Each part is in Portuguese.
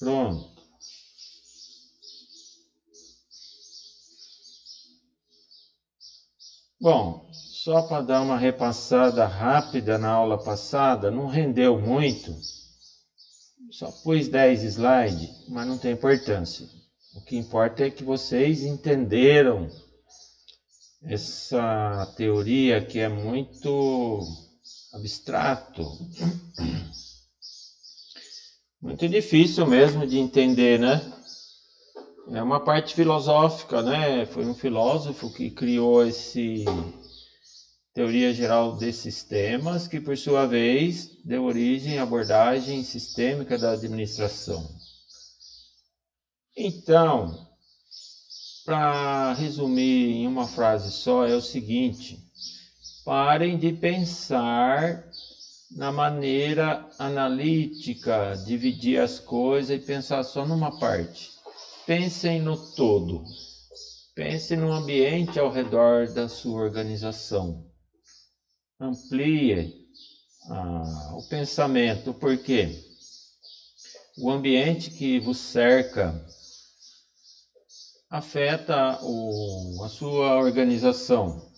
Pronto. Bom, só para dar uma repassada rápida na aula passada, não rendeu muito, só pus 10 slides, mas não tem importância. O que importa é que vocês entenderam essa teoria que é muito abstrato, muito difícil mesmo de entender, né? É uma parte filosófica, né? Foi um filósofo que criou esse teoria geral de sistemas, que por sua vez deu origem à abordagem sistêmica da administração. Então, para resumir em uma frase só, é o seguinte: parem de pensar na maneira analítica, dividir as coisas e pensar só numa parte. Pensem no todo. Pense no ambiente ao redor da sua organização. Amplie o pensamento, porque o ambiente que vos cerca afeta a sua organização.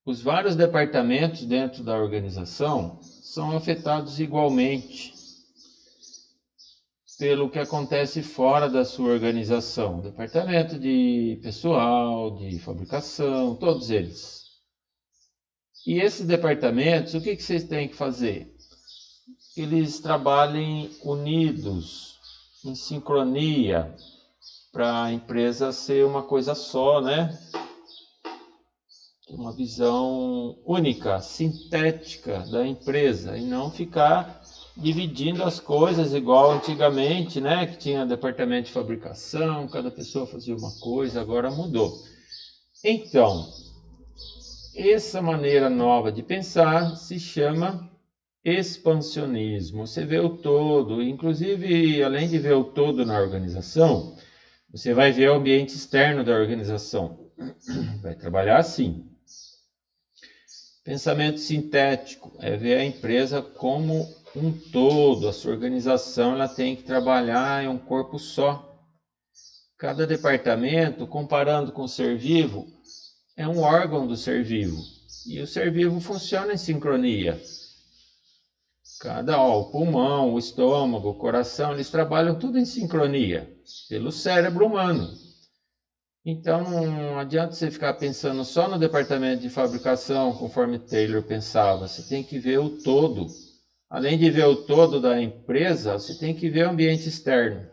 Os vários departamentos dentro da organização são afetados igualmente pelo que acontece fora da sua organização. Departamento de pessoal, de fabricação, todos eles. E esses departamentos, o que vocês têm que fazer? Eles trabalhem unidos, em sincronia, para a empresa ser uma coisa só, né? Uma visão única, sintética da empresa, e não ficar dividindo as coisas igual antigamente, né? Que tinha departamento de fabricação, cada pessoa fazia uma coisa, agora mudou. Então, essa maneira nova de pensar se chama expansionismo. Você vê o todo, inclusive, além de ver o todo na organização, você vai ver o ambiente externo da organização. Vai trabalhar assim. Pensamento sintético é ver a empresa como um todo. A sua organização ela tem que trabalhar em um corpo só. Cada departamento, comparando com o ser vivo, é um órgão do ser vivo. E o ser vivo funciona em sincronia. O pulmão, o estômago, o coração, eles trabalham tudo em sincronia, pelo cérebro humano. Então não adianta você ficar pensando só no departamento de fabricação, conforme Taylor pensava. Você tem que ver o todo. Além de ver o todo da empresa, você tem que ver o ambiente externo.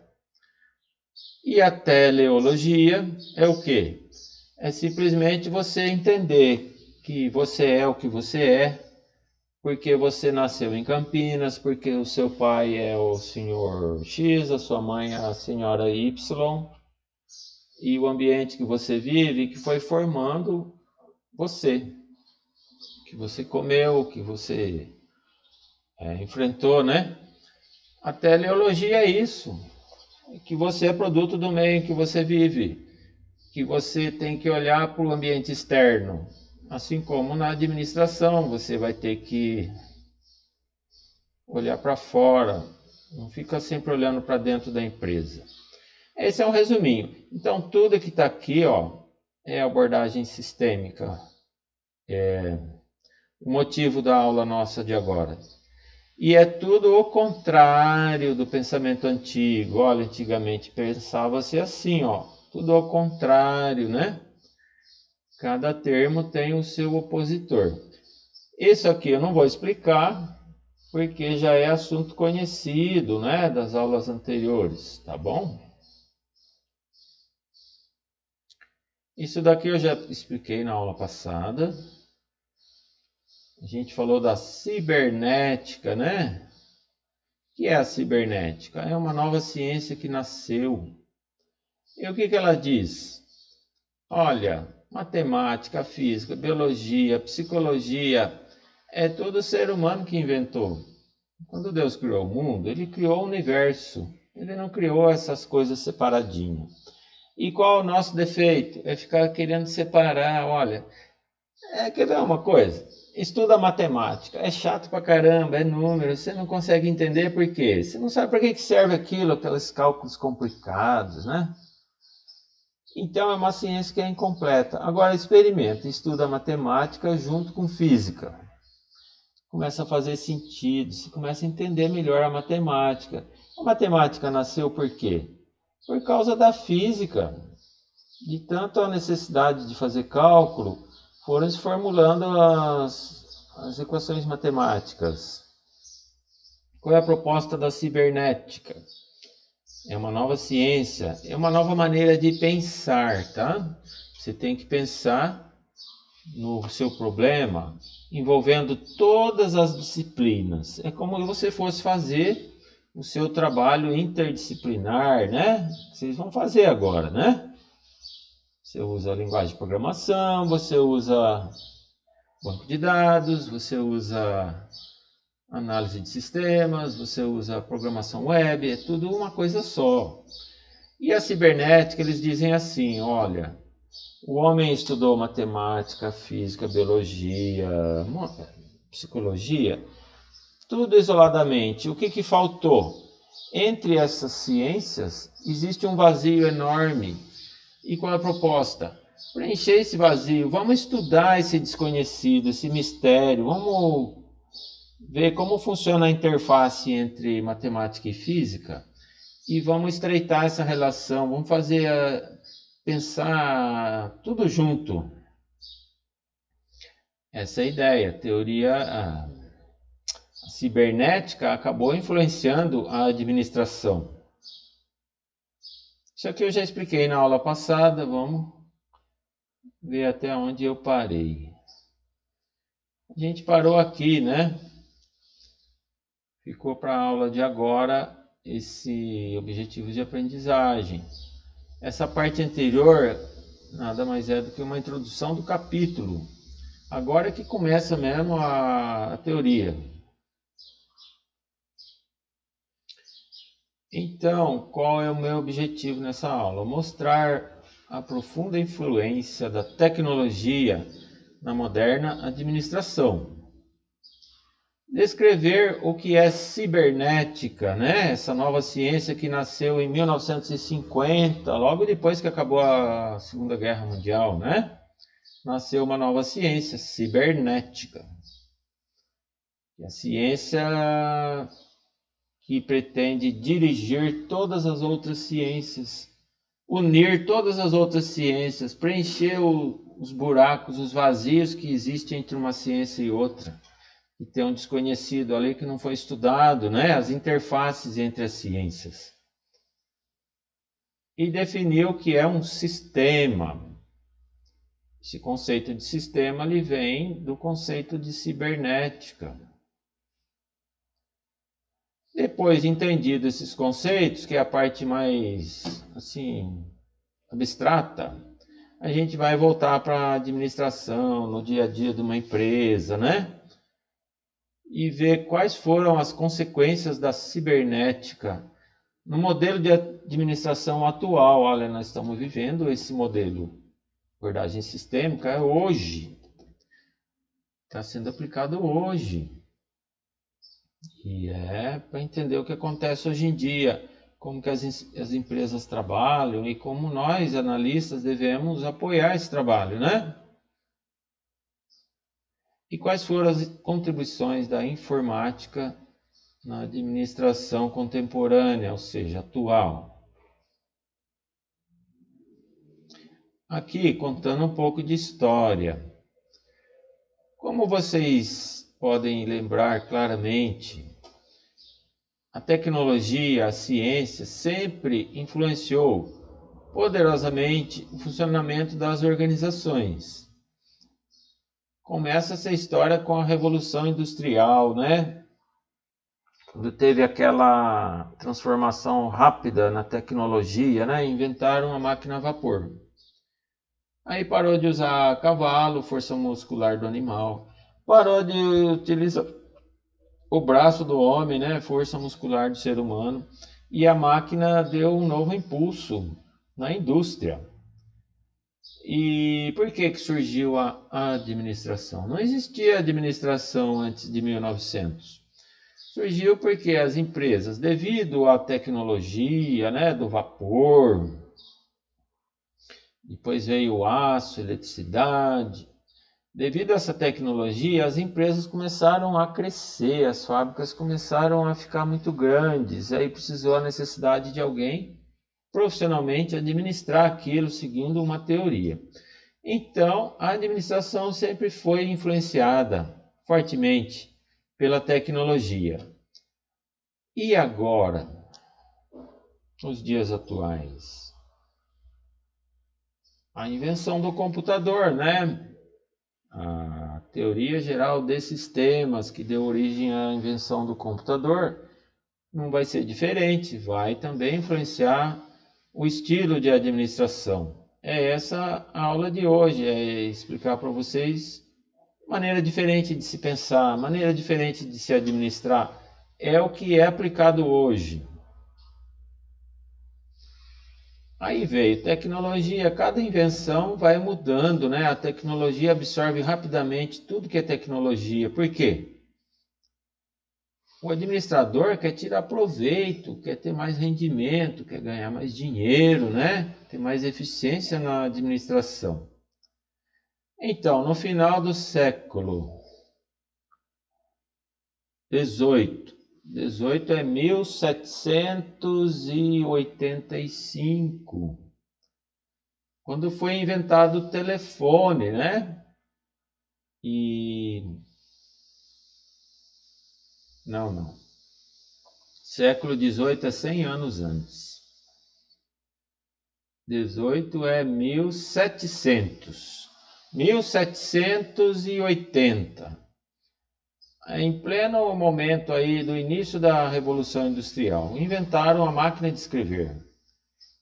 E a teleologia é o quê? É simplesmente você entender que você é o que você é, porque você nasceu em Campinas, porque o seu pai é o senhor X, a sua mãe é a senhora Y, e o ambiente que você vive que foi formando você, que você comeu, que você enfrentou, né? A teleologia é isso, que você é produto do meio em que você vive, que você tem que olhar para o ambiente externo, assim como na administração você vai ter que olhar para fora, não fica sempre olhando para dentro da empresa. Esse é um resuminho. Então tudo que está aqui, é abordagem sistêmica. O motivo da aula nossa de agora. E é tudo o contrário do pensamento antigo. Olha, antigamente pensava-se assim, tudo ao contrário, né? Cada termo tem o seu opositor. Isso aqui eu não vou explicar, porque já é assunto conhecido, né, das aulas anteriores, tá bom? Isso daqui eu já expliquei na aula passada. A gente falou da cibernética, né? O que é a cibernética? É uma nova ciência que nasceu. E o que ela diz? Olha, matemática, física, biologia, psicologia, é todo ser humano que inventou. Quando Deus criou o mundo, ele criou o universo. Ele não criou essas coisas separadinho. E qual é o nosso defeito? É ficar querendo separar, olha. Quer ver uma coisa? estuda matemática. É chato pra caramba, é número, você não consegue entender por quê. Você não sabe para que serve aquilo, aqueles cálculos complicados, né? Então é uma ciência que é incompleta. Agora experimenta, estuda matemática junto com física. Começa a fazer sentido, você começa a entender melhor a matemática. A matemática nasceu por quê? Por causa da física. De tanto a necessidade de fazer cálculo, foram se formulando as equações matemáticas. Qual é a proposta da cibernética? É uma nova ciência, é uma nova maneira de pensar, tá? Você tem que pensar no seu problema envolvendo todas as disciplinas. É como se você fosse fazer o seu trabalho interdisciplinar, né? Vocês vão fazer agora, né? Você usa a linguagem de programação, você usa banco de dados, você usa análise de sistemas, você usa programação web, é tudo uma coisa só. E a cibernética, eles dizem assim, olha, o homem estudou matemática, física, biologia, psicologia, tudo isoladamente. O que faltou? Entre essas ciências, existe um vazio enorme. E qual é a proposta? Preencher esse vazio, vamos estudar esse desconhecido, esse mistério, vamos ver como funciona a interface entre matemática e física e vamos estreitar essa relação, vamos fazer pensar tudo junto. Essa é a ideia. A teoria, a cibernética acabou influenciando a administração. Isso aqui eu já expliquei na aula passada, vamos ver até onde eu parei. A gente parou aqui, né? Ficou para a aula de agora esse objetivo de aprendizagem. Essa parte anterior nada mais é do que uma introdução do capítulo. Agora é que começa mesmo a teoria. Então, qual é o meu objetivo nessa aula? Mostrar a profunda influência da tecnologia na moderna administração. Descrever o que é cibernética, né? Essa nova ciência que nasceu em 1950, logo depois que acabou a Segunda Guerra Mundial, né? Nasceu uma nova ciência, cibernética. E a ciência que pretende dirigir todas as outras ciências, unir todas as outras ciências, preencher os buracos, os vazios que existem entre uma ciência e outra. E tem um desconhecido ali que não foi estudado, né? As interfaces entre as ciências. E definiu o que é um sistema. Esse conceito de sistema ele vem do conceito de cibernética. Depois de entendido esses conceitos, que é a parte mais assim abstrata, a gente vai voltar para a administração, no dia a dia de uma empresa, né? E ver quais foram as consequências da cibernética no modelo de administração atual. Olha, nós estamos vivendo esse modelo. Abordagem sistêmica hoje. Está sendo aplicado hoje. E é para entender o que acontece hoje em dia, como que as empresas trabalham e como nós, analistas, devemos apoiar esse trabalho, né? E quais foram as contribuições da informática na administração contemporânea, ou seja, atual. Aqui, contando um pouco de história. Como vocês podem lembrar claramente, a tecnologia, a ciência sempre influenciou poderosamente o funcionamento das organizações. Começa essa história com a Revolução Industrial, né? Quando teve aquela transformação rápida na tecnologia, né? Inventaram a máquina a vapor. Aí parou de usar cavalo, força muscular do animal. Parou de utilizar o braço do homem, né? Força muscular do ser humano. E a máquina deu um novo impulso na indústria. E por que surgiu a administração? Não existia administração antes de 1900. Surgiu porque as empresas, devido à tecnologia, né, do vapor, depois veio o aço, eletricidade. Devido a essa tecnologia, as empresas começaram a crescer, as fábricas começaram a ficar muito grandes. Aí precisou a necessidade de alguém profissionalmente administrar aquilo seguindo uma teoria. Então, a administração sempre foi influenciada fortemente pela tecnologia. E agora, nos dias atuais? A invenção do computador, né? A teoria geral de sistemas que deu origem à invenção do computador não vai ser diferente, vai também influenciar o estilo de administração. É essa a aula de hoje, é explicar para vocês maneira diferente de se pensar, maneira diferente de se administrar. É o que é aplicado hoje. Aí veio tecnologia, cada invenção vai mudando, né? A tecnologia absorve rapidamente tudo que é tecnologia. Por quê? O administrador quer tirar proveito, quer ter mais rendimento, quer ganhar mais dinheiro, né? Ter mais eficiência na administração. Então, no final do século XVIII, 18 é 1785, quando foi inventado o telefone, né? Não. Século XVIII é 100 anos antes. 18 é 1700. 1780. Em pleno momento aí do início da Revolução Industrial, inventaram a máquina de escrever.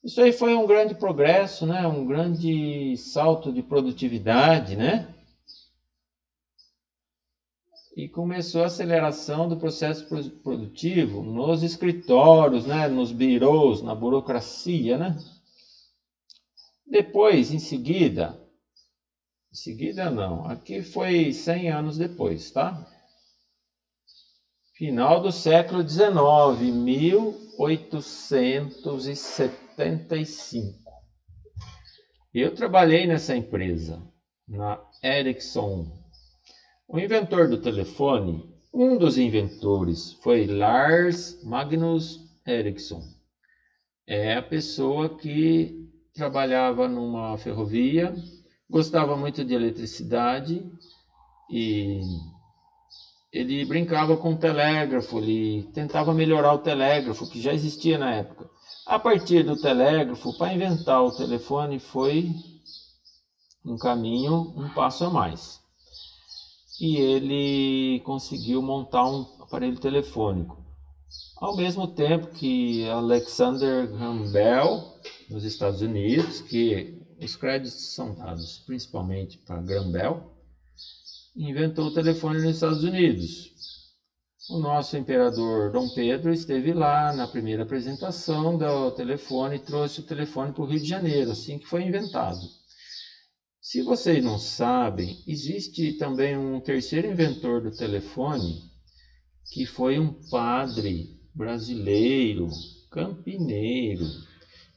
Isso aí foi um grande progresso, né? Um grande salto de produtividade, né? E começou a aceleração do processo produtivo nos escritórios, né? Nos birôs, na burocracia, né? Depois, em seguida não, aqui foi 100 anos depois, tá? Final do século XIX, 1875. Eu trabalhei nessa empresa, na Ericsson. O inventor do telefone, um dos inventores, foi Lars Magnus Ericsson. É a pessoa que trabalhava numa ferrovia, gostava muito de eletricidade e ele brincava com o telégrafo, ele tentava melhorar o telégrafo que já existia na época. A partir do telégrafo, para inventar o telefone foi um caminho, um passo a mais. E ele conseguiu montar um aparelho telefônico. Ao mesmo tempo que Alexander Graham Bell, nos Estados Unidos, que os créditos são dados principalmente para Graham Bell, inventou o telefone nos Estados Unidos. O nosso imperador Dom Pedro esteve lá na primeira apresentação do telefone e trouxe o telefone para o Rio de Janeiro, assim que foi inventado. Se vocês não sabem, existe também um terceiro inventor do telefone, que foi um padre brasileiro, campineiro.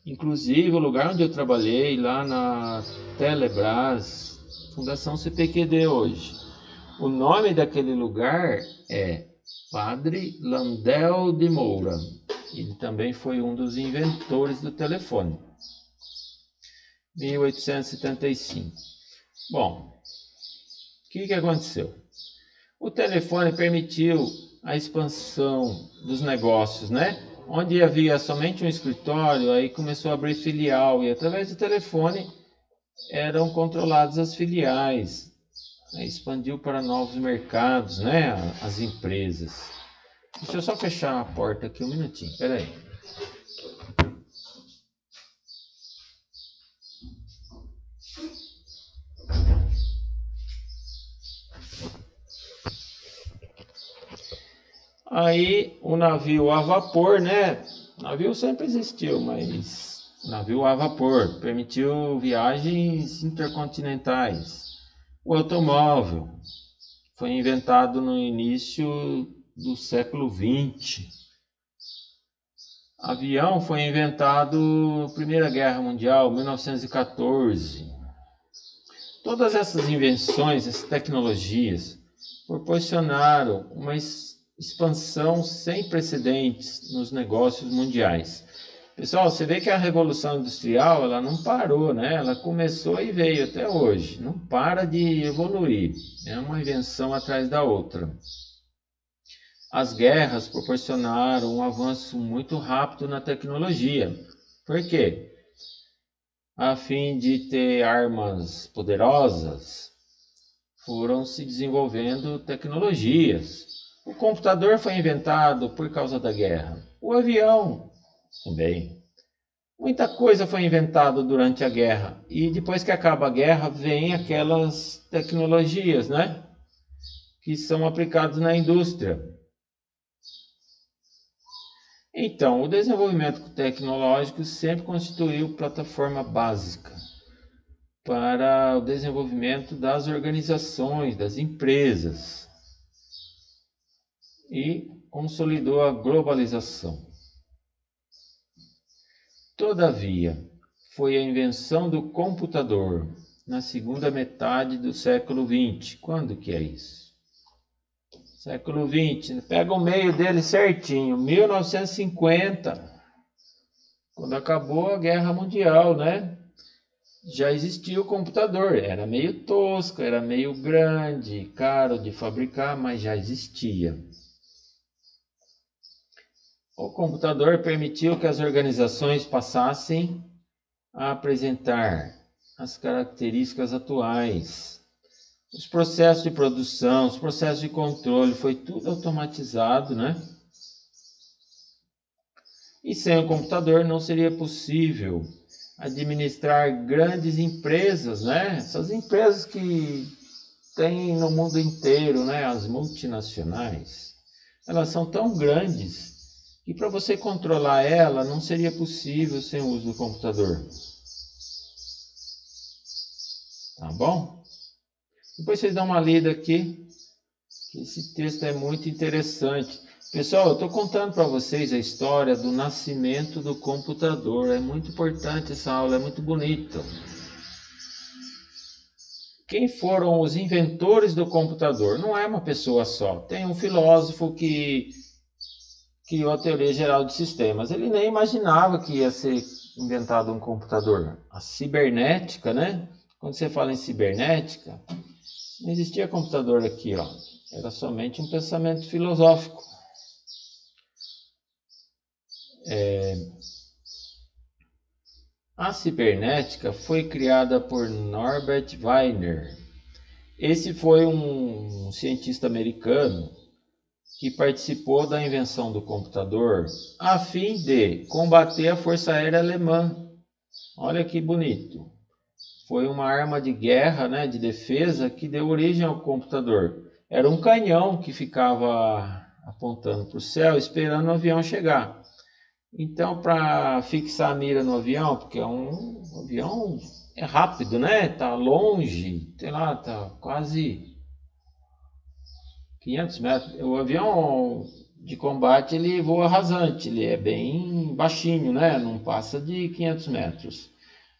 Inclusive, o lugar onde eu trabalhei, lá na Telebrás, Fundação CPQD hoje, o nome daquele lugar é Padre Landel de Moura. Ele também foi um dos inventores do telefone. 1875. Bom, o que aconteceu? O telefone permitiu a expansão dos negócios, né? Onde havia somente um escritório, aí começou a abrir filial e através do telefone eram controladas as filiais. Aí expandiu para novos mercados, né? As empresas. Deixa eu só fechar a porta aqui um minutinho, peraí. Aí o navio a vapor, né? O navio sempre existiu, mas navio a vapor, permitiu viagens intercontinentais. O automóvel foi inventado no início do século XX. Avião foi inventado na Primeira Guerra Mundial, 1914. Todas essas invenções, essas tecnologias, proporcionaram uma expansão sem precedentes nos negócios mundiais. Pessoal, você vê que a Revolução Industrial ela não parou, né? Ela começou e veio até hoje. Não para de evoluir. É uma invenção atrás da outra. As guerras proporcionaram um avanço muito rápido na tecnologia. Por quê? A fim de ter armas poderosas, foram se desenvolvendo tecnologias. O computador foi inventado por causa da guerra. O avião também. Muita coisa foi inventada durante a guerra. E depois que acaba a guerra, vem aquelas tecnologias, né? Que são aplicadas na indústria. Então, o desenvolvimento tecnológico sempre constituiu plataforma básica para o desenvolvimento das organizações, das empresas e consolidou a globalização. Todavia, foi a invenção do computador na segunda metade do século XX. Quando que é isso? Século XX, pega o meio dele certinho, 1950, quando acabou a Guerra Mundial, né? Já existia o computador, era meio tosco, era meio grande, caro de fabricar, mas já existia. O computador permitiu que as organizações passassem a apresentar as características atuais. Os processos de produção, os processos de controle, foi tudo automatizado, né? E sem o computador não seria possível administrar grandes empresas, né? Essas empresas que tem no mundo inteiro, né? As multinacionais, elas são tão grandes que para você controlar ela não seria possível sem o uso do computador. Tá bom? Depois vocês dão uma lida aqui, que esse texto é muito interessante. Pessoal, eu estou contando para vocês a história do nascimento do computador. É muito importante essa aula, é muito bonita. Quem foram os inventores do computador? Não é uma pessoa só. Tem um filósofo que criou a teoria geral de sistemas. Ele nem imaginava que ia ser inventado um computador. A cibernética, né? Quando você fala em cibernética, não existia computador aqui, ó. Era somente um pensamento filosófico. A cibernética foi criada por Norbert Wiener. Esse foi um cientista americano que participou da invenção do computador a fim de combater a Força Aérea Alemã. Olha que bonito. Foi uma arma de guerra, né, de defesa, que deu origem ao computador. Era um canhão que ficava apontando para o céu, esperando o avião chegar. Então, para fixar a mira no avião, porque um avião é rápido, né? Tá longe, sei lá, tá quase 500 metros. O avião de combate ele voa rasante, ele é bem baixinho, né? Não passa de 500 metros.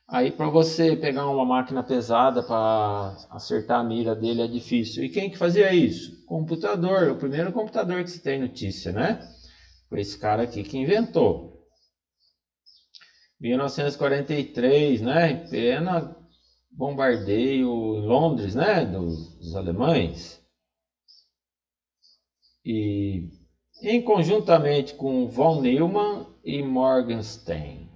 Aí para você pegar uma máquina pesada para acertar a mira dele é difícil. E quem que fazia isso? Computador, o primeiro computador que se tem notícia, né? Foi esse cara aqui que inventou. 1943, né? Em plena bombardeio em Londres, né? Dos alemães. E em conjuntamente com von Neumann e Morgenstern,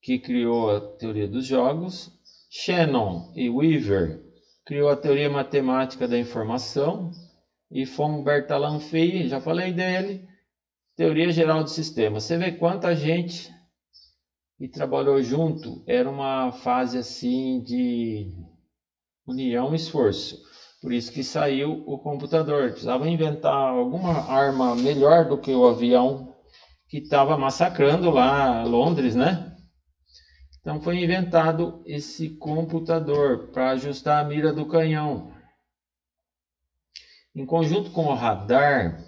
que criou a teoria dos jogos, Shannon e Weaver criou a teoria matemática da informação e von Bertalanffy, já falei dele, teoria geral de sistemas. Você vê quanta gente que trabalhou junto, era uma fase assim de união e esforço. Por isso que saiu o computador. Precisava inventar alguma arma melhor do que o avião que estava massacrando lá Londres, né? Então foi inventado esse computador para ajustar a mira do canhão. Em conjunto com o radar,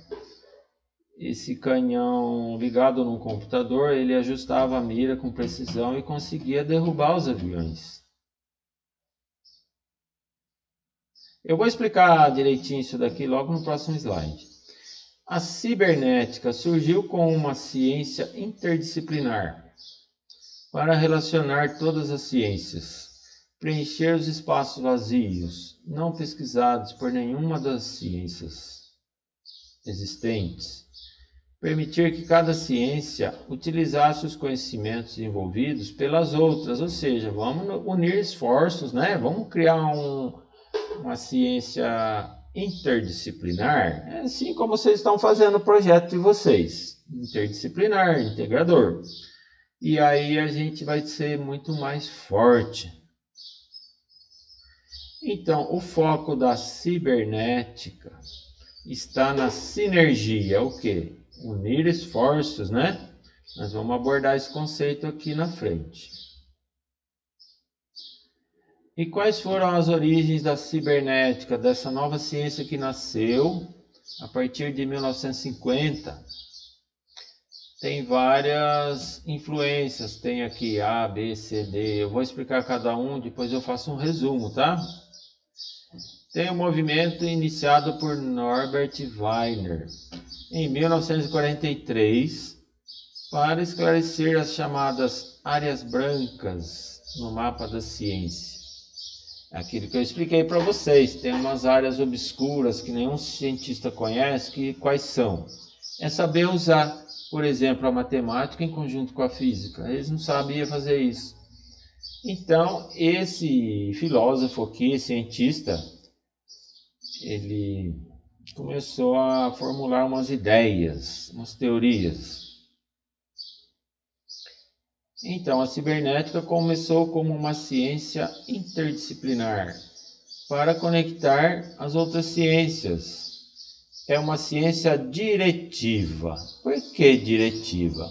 esse canhão ligado num computador, ele ajustava a mira com precisão e conseguia derrubar os aviões. Eu vou explicar direitinho isso daqui logo no próximo slide. A cibernética surgiu como uma ciência interdisciplinar para relacionar todas as ciências, preencher os espaços vazios, não pesquisados por nenhuma das ciências existentes, permitir que cada ciência utilizasse os conhecimentos envolvidos pelas outras, ou seja, vamos unir esforços, né? Vamos criar uma ciência interdisciplinar, assim como vocês estão fazendo o projeto de vocês, interdisciplinar, integrador. E aí a gente vai ser muito mais forte. Então, o foco da cibernética está na sinergia, o quê? Unir esforços, né? Nós vamos abordar esse conceito aqui na frente. E quais foram as origens da cibernética, dessa nova ciência que nasceu a partir de 1950? Tem várias influências, tem aqui A, B, C, D. Eu vou explicar cada um, depois eu faço um resumo, tá? Tem o movimento iniciado por Norbert Wiener em 1943 para esclarecer as chamadas áreas brancas no mapa da ciência. Aquilo que eu expliquei para vocês, tem umas áreas obscuras que nenhum cientista conhece, que quais são? É saber usar, por exemplo, a matemática em conjunto com a física. Eles não sabiam fazer isso. Então, esse filósofo aqui, cientista, ele começou a formular umas ideias, umas teorias. Então, a cibernética começou como uma ciência interdisciplinar para conectar as outras ciências. É uma ciência diretiva. Por que diretiva?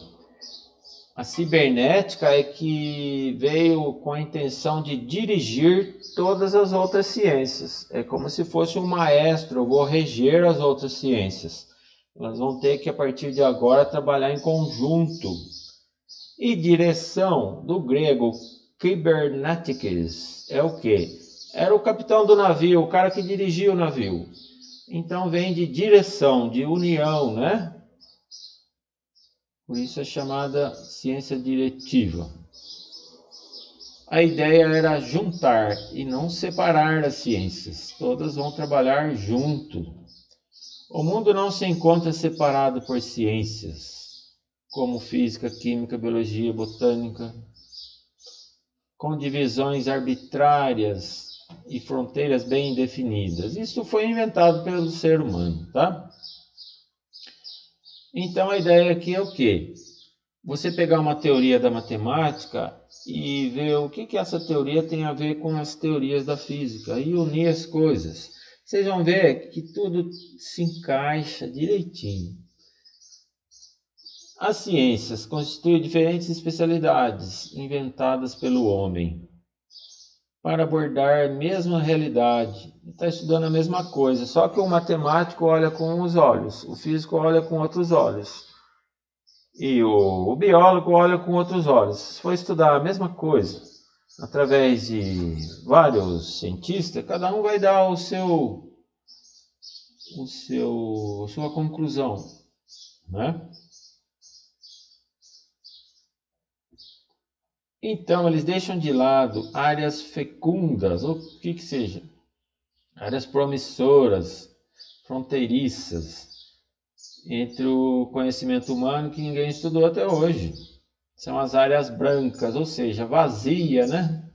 A cibernética é que veio com a intenção de dirigir todas as outras ciências. É como se fosse um maestro, eu vou reger as outras ciências. Elas vão ter que, a partir de agora, trabalhar em conjunto. E direção, do grego kybernetikos, é o quê? Era o capitão do navio, o cara que dirigia o navio. Então vem de direção, de união, né? Por isso é chamada ciência diretiva. A ideia era juntar e não separar as ciências. Todas vão trabalhar junto. O mundo não se encontra separado por ciências, como física, química, biologia, botânica, com divisões arbitrárias e fronteiras bem definidas. Isso foi inventado pelo ser humano, tá? Então a ideia aqui é o quê? Você pegar uma teoria da matemática e ver o que essa teoria tem a ver com as teorias da física e unir as coisas. Vocês vão ver que tudo se encaixa direitinho. As ciências constituem diferentes especialidades inventadas pelo homem para abordar a mesma realidade. Está estudando a mesma coisa, só que o matemático olha com uns olhos, o físico olha com outros olhos e o biólogo olha com outros olhos. Se for estudar a mesma coisa através de vários cientistas, cada um vai dar a sua conclusão, né? Então, eles deixam de lado áreas fecundas, ou o que seja, áreas promissoras, fronteiriças, entre o conhecimento humano que ninguém estudou até hoje. São as áreas brancas, ou seja, vazia, né?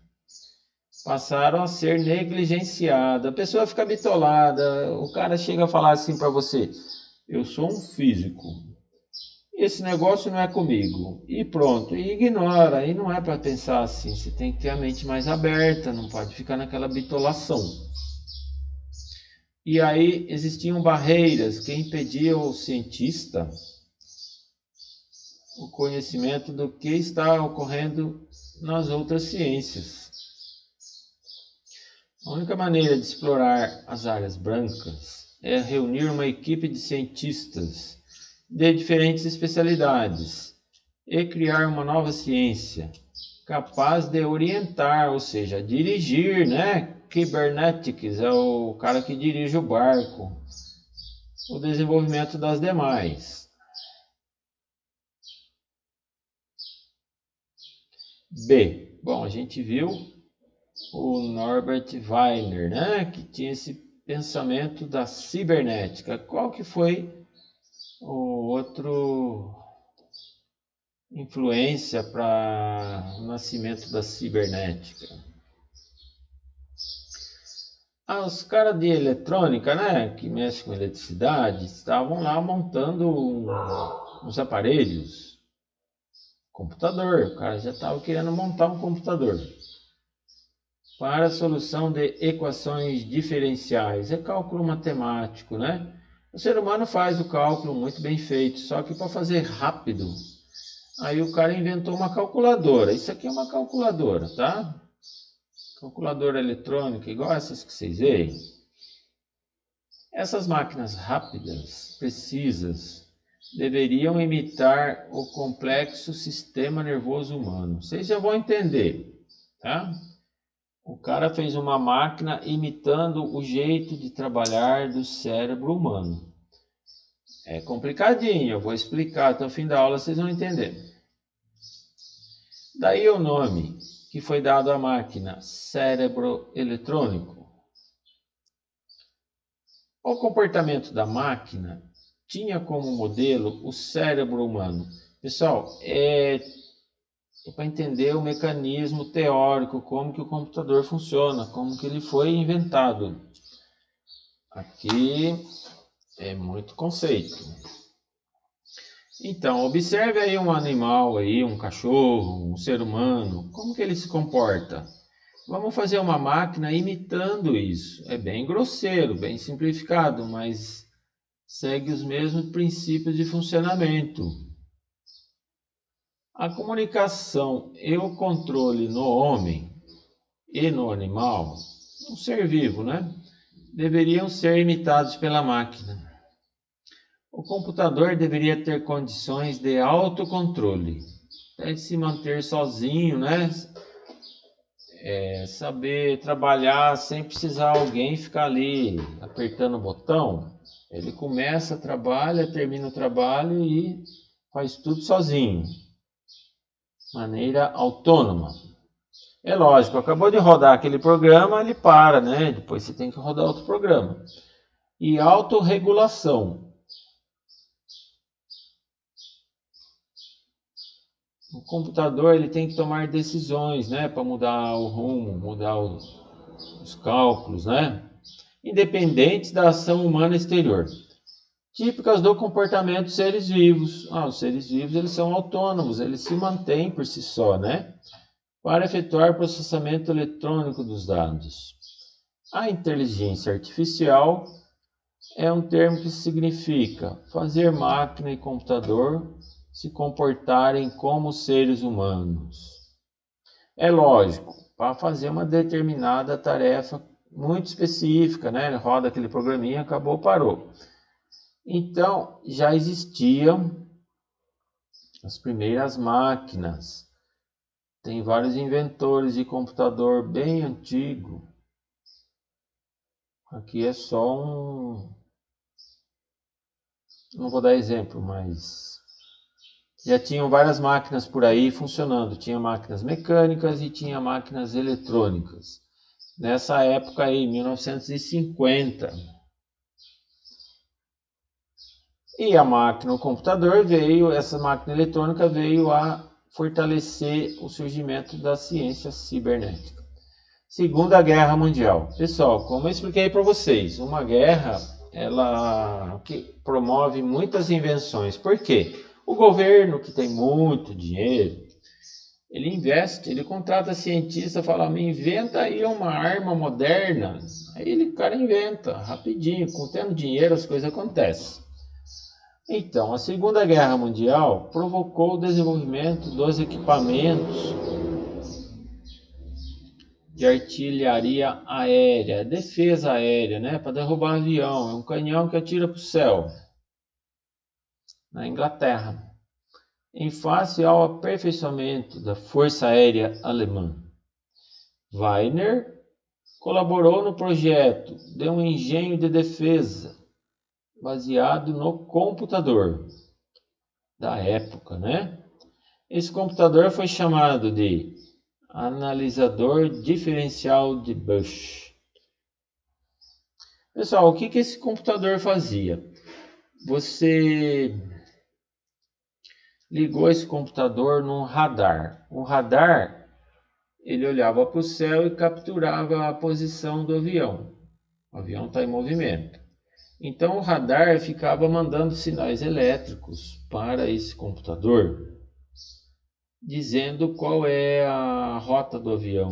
Passaram a ser negligenciadas. A pessoa fica bitolada, o cara chega a falar assim para você: eu sou um físico, esse negócio não é comigo, e pronto, e ignora, e não é para pensar assim, você tem que ter a mente mais aberta, não pode ficar naquela bitolação. E aí existiam barreiras que impediam o cientista o conhecimento do que está ocorrendo nas outras ciências. A única maneira de explorar as áreas brancas é reunir uma equipe de cientistas de diferentes especialidades e criar uma nova ciência capaz de orientar, ou seja, dirigir, né? Kybernetics é o cara que dirige o barco, o desenvolvimento das demais. B. Bom, a gente viu o Norbert Wiener, né? Que tinha esse pensamento da cibernética. Qual que foi o outro influência para o nascimento da cibernética? Os caras de eletrônica, né, que mexem com eletricidade, estavam lá montando uns aparelhos, computador. O cara já estava querendo montar um computador para a solução de equações diferenciais. É cálculo matemático, né? O ser humano faz o cálculo muito bem feito, só que para fazer rápido, aí o cara inventou uma calculadora. Isso aqui é uma calculadora, tá? Calculadora eletrônica, igual essas que vocês veem. Essas máquinas rápidas, precisas, deveriam imitar o complexo sistema nervoso humano. Vocês já vão entender, tá? O cara fez uma máquina imitando o jeito de trabalhar do cérebro humano. É complicadinho, eu vou explicar até o fim da aula, vocês vão entender. Daí o nome que foi dado à máquina, cérebro eletrônico. O comportamento da máquina tinha como modelo o cérebro humano. Pessoal, é para entender o mecanismo teórico, como que o computador funciona, como que ele foi inventado. Aqui é muito conceito. Então, observe aí um animal, aí, um cachorro, um ser humano, como que ele se comporta. Vamos fazer uma máquina imitando isso. É bem grosseiro, bem simplificado, mas segue os mesmos princípios de funcionamento. A comunicação e o controle no homem e no animal, um ser vivo, né? Deveriam ser imitados pela máquina. O computador deveria ter condições de autocontrole, de se manter sozinho, né? Saber trabalhar sem precisar alguém ficar ali apertando o botão. Ele começa, trabalha, termina o trabalho e faz tudo sozinho, maneira autônoma. É lógico, acabou de rodar aquele programa, ele para, né? Depois você tem que rodar outro programa. E autorregulação. O computador ele tem que tomar decisões, né? Para mudar o rumo, mudar os cálculos, né? Independentes da ação humana exterior. Típicas do comportamento dos seres vivos. Os seres vivos eles são autônomos, eles se mantêm por si só, né? Para efetuar processamento eletrônico dos dados. A inteligência artificial é um termo que significa fazer máquina e computador se comportarem como seres humanos. É lógico, para fazer uma determinada tarefa muito específica, né? Ele roda aquele programinha, acabou, parou. Então, já existiam as primeiras máquinas. Tem vários inventores de computador bem antigo. Aqui é só não vou dar exemplo, mas já tinham várias máquinas por aí funcionando. Tinha máquinas mecânicas e tinha máquinas eletrônicas. Nessa época aí, 1950. E a máquina, o computador veio, essa máquina eletrônica veio a fortalecer o surgimento da ciência cibernética. Segunda Guerra Mundial. Pessoal, como eu expliquei para vocês, uma guerra ela que promove muitas invenções. Por quê? O governo que tem muito dinheiro, ele investe, ele contrata cientista, fala, me inventa aí uma arma moderna. Aí o cara inventa, rapidinho, com tendo dinheiro as coisas acontecem. Então, a Segunda Guerra Mundial provocou o desenvolvimento dos equipamentos de artilharia aérea, defesa aérea, né, para derrubar avião. É um canhão que atira para o céu, na Inglaterra, em face ao aperfeiçoamento da Força Aérea Alemã. Wagner colaborou no projeto de um engenho de defesa baseado no computador da época, né? Esse computador foi chamado de analisador diferencial de Bush. Pessoal, o que esse computador fazia? Você ligou esse computador num radar. O radar, ele olhava para o céu e capturava a posição do avião. O avião está em movimento. Então o radar ficava mandando sinais elétricos para esse computador, dizendo qual é a rota do avião,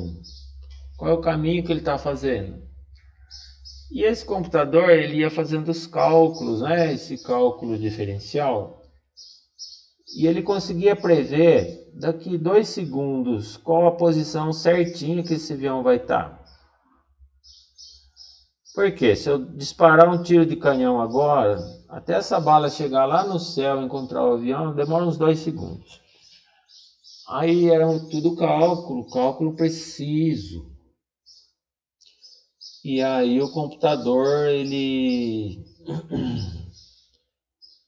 qual é o caminho que ele está fazendo. E esse computador ele ia fazendo os cálculos, né? Esse cálculo diferencial, e ele conseguia prever daqui 2 segundos qual a posição certinha que esse avião vai estar. Porque se eu disparar um tiro de canhão agora, até essa bala chegar lá no céu e encontrar o avião, demora uns 2 segundos. Aí era tudo cálculo preciso. E aí o computador ele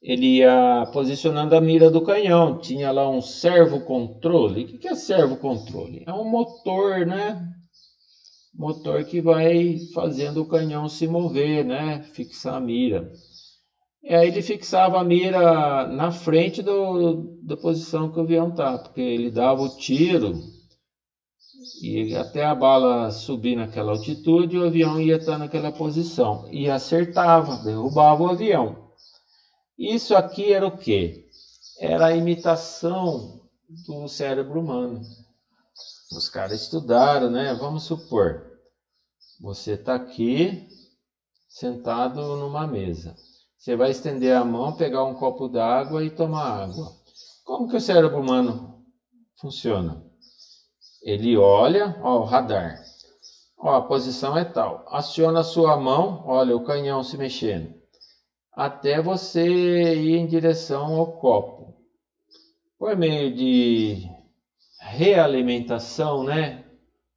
ia posicionando a mira do canhão. Tinha lá um servo-controle. O que é servo-controle? É um motor, né? Motor que vai fazendo o canhão se mover, né? Fixar a mira. E aí ele fixava a mira na frente da posição que o avião tá, porque ele dava o tiro e até a bala subir naquela altitude, o avião ia estar naquela posição e acertava, derrubava o avião. Isso aqui era o quê? Era a imitação do cérebro humano. Os caras estudaram, né? Vamos supor, você está aqui sentado numa mesa. Você vai estender a mão, pegar um copo d'água e tomar água. Como que o cérebro humano funciona? Ele olha, ó, o radar. Ó, a posição é tal. Aciona a sua mão, olha o canhão se mexendo, até você ir em direção ao copo. Por meio de realimentação, né?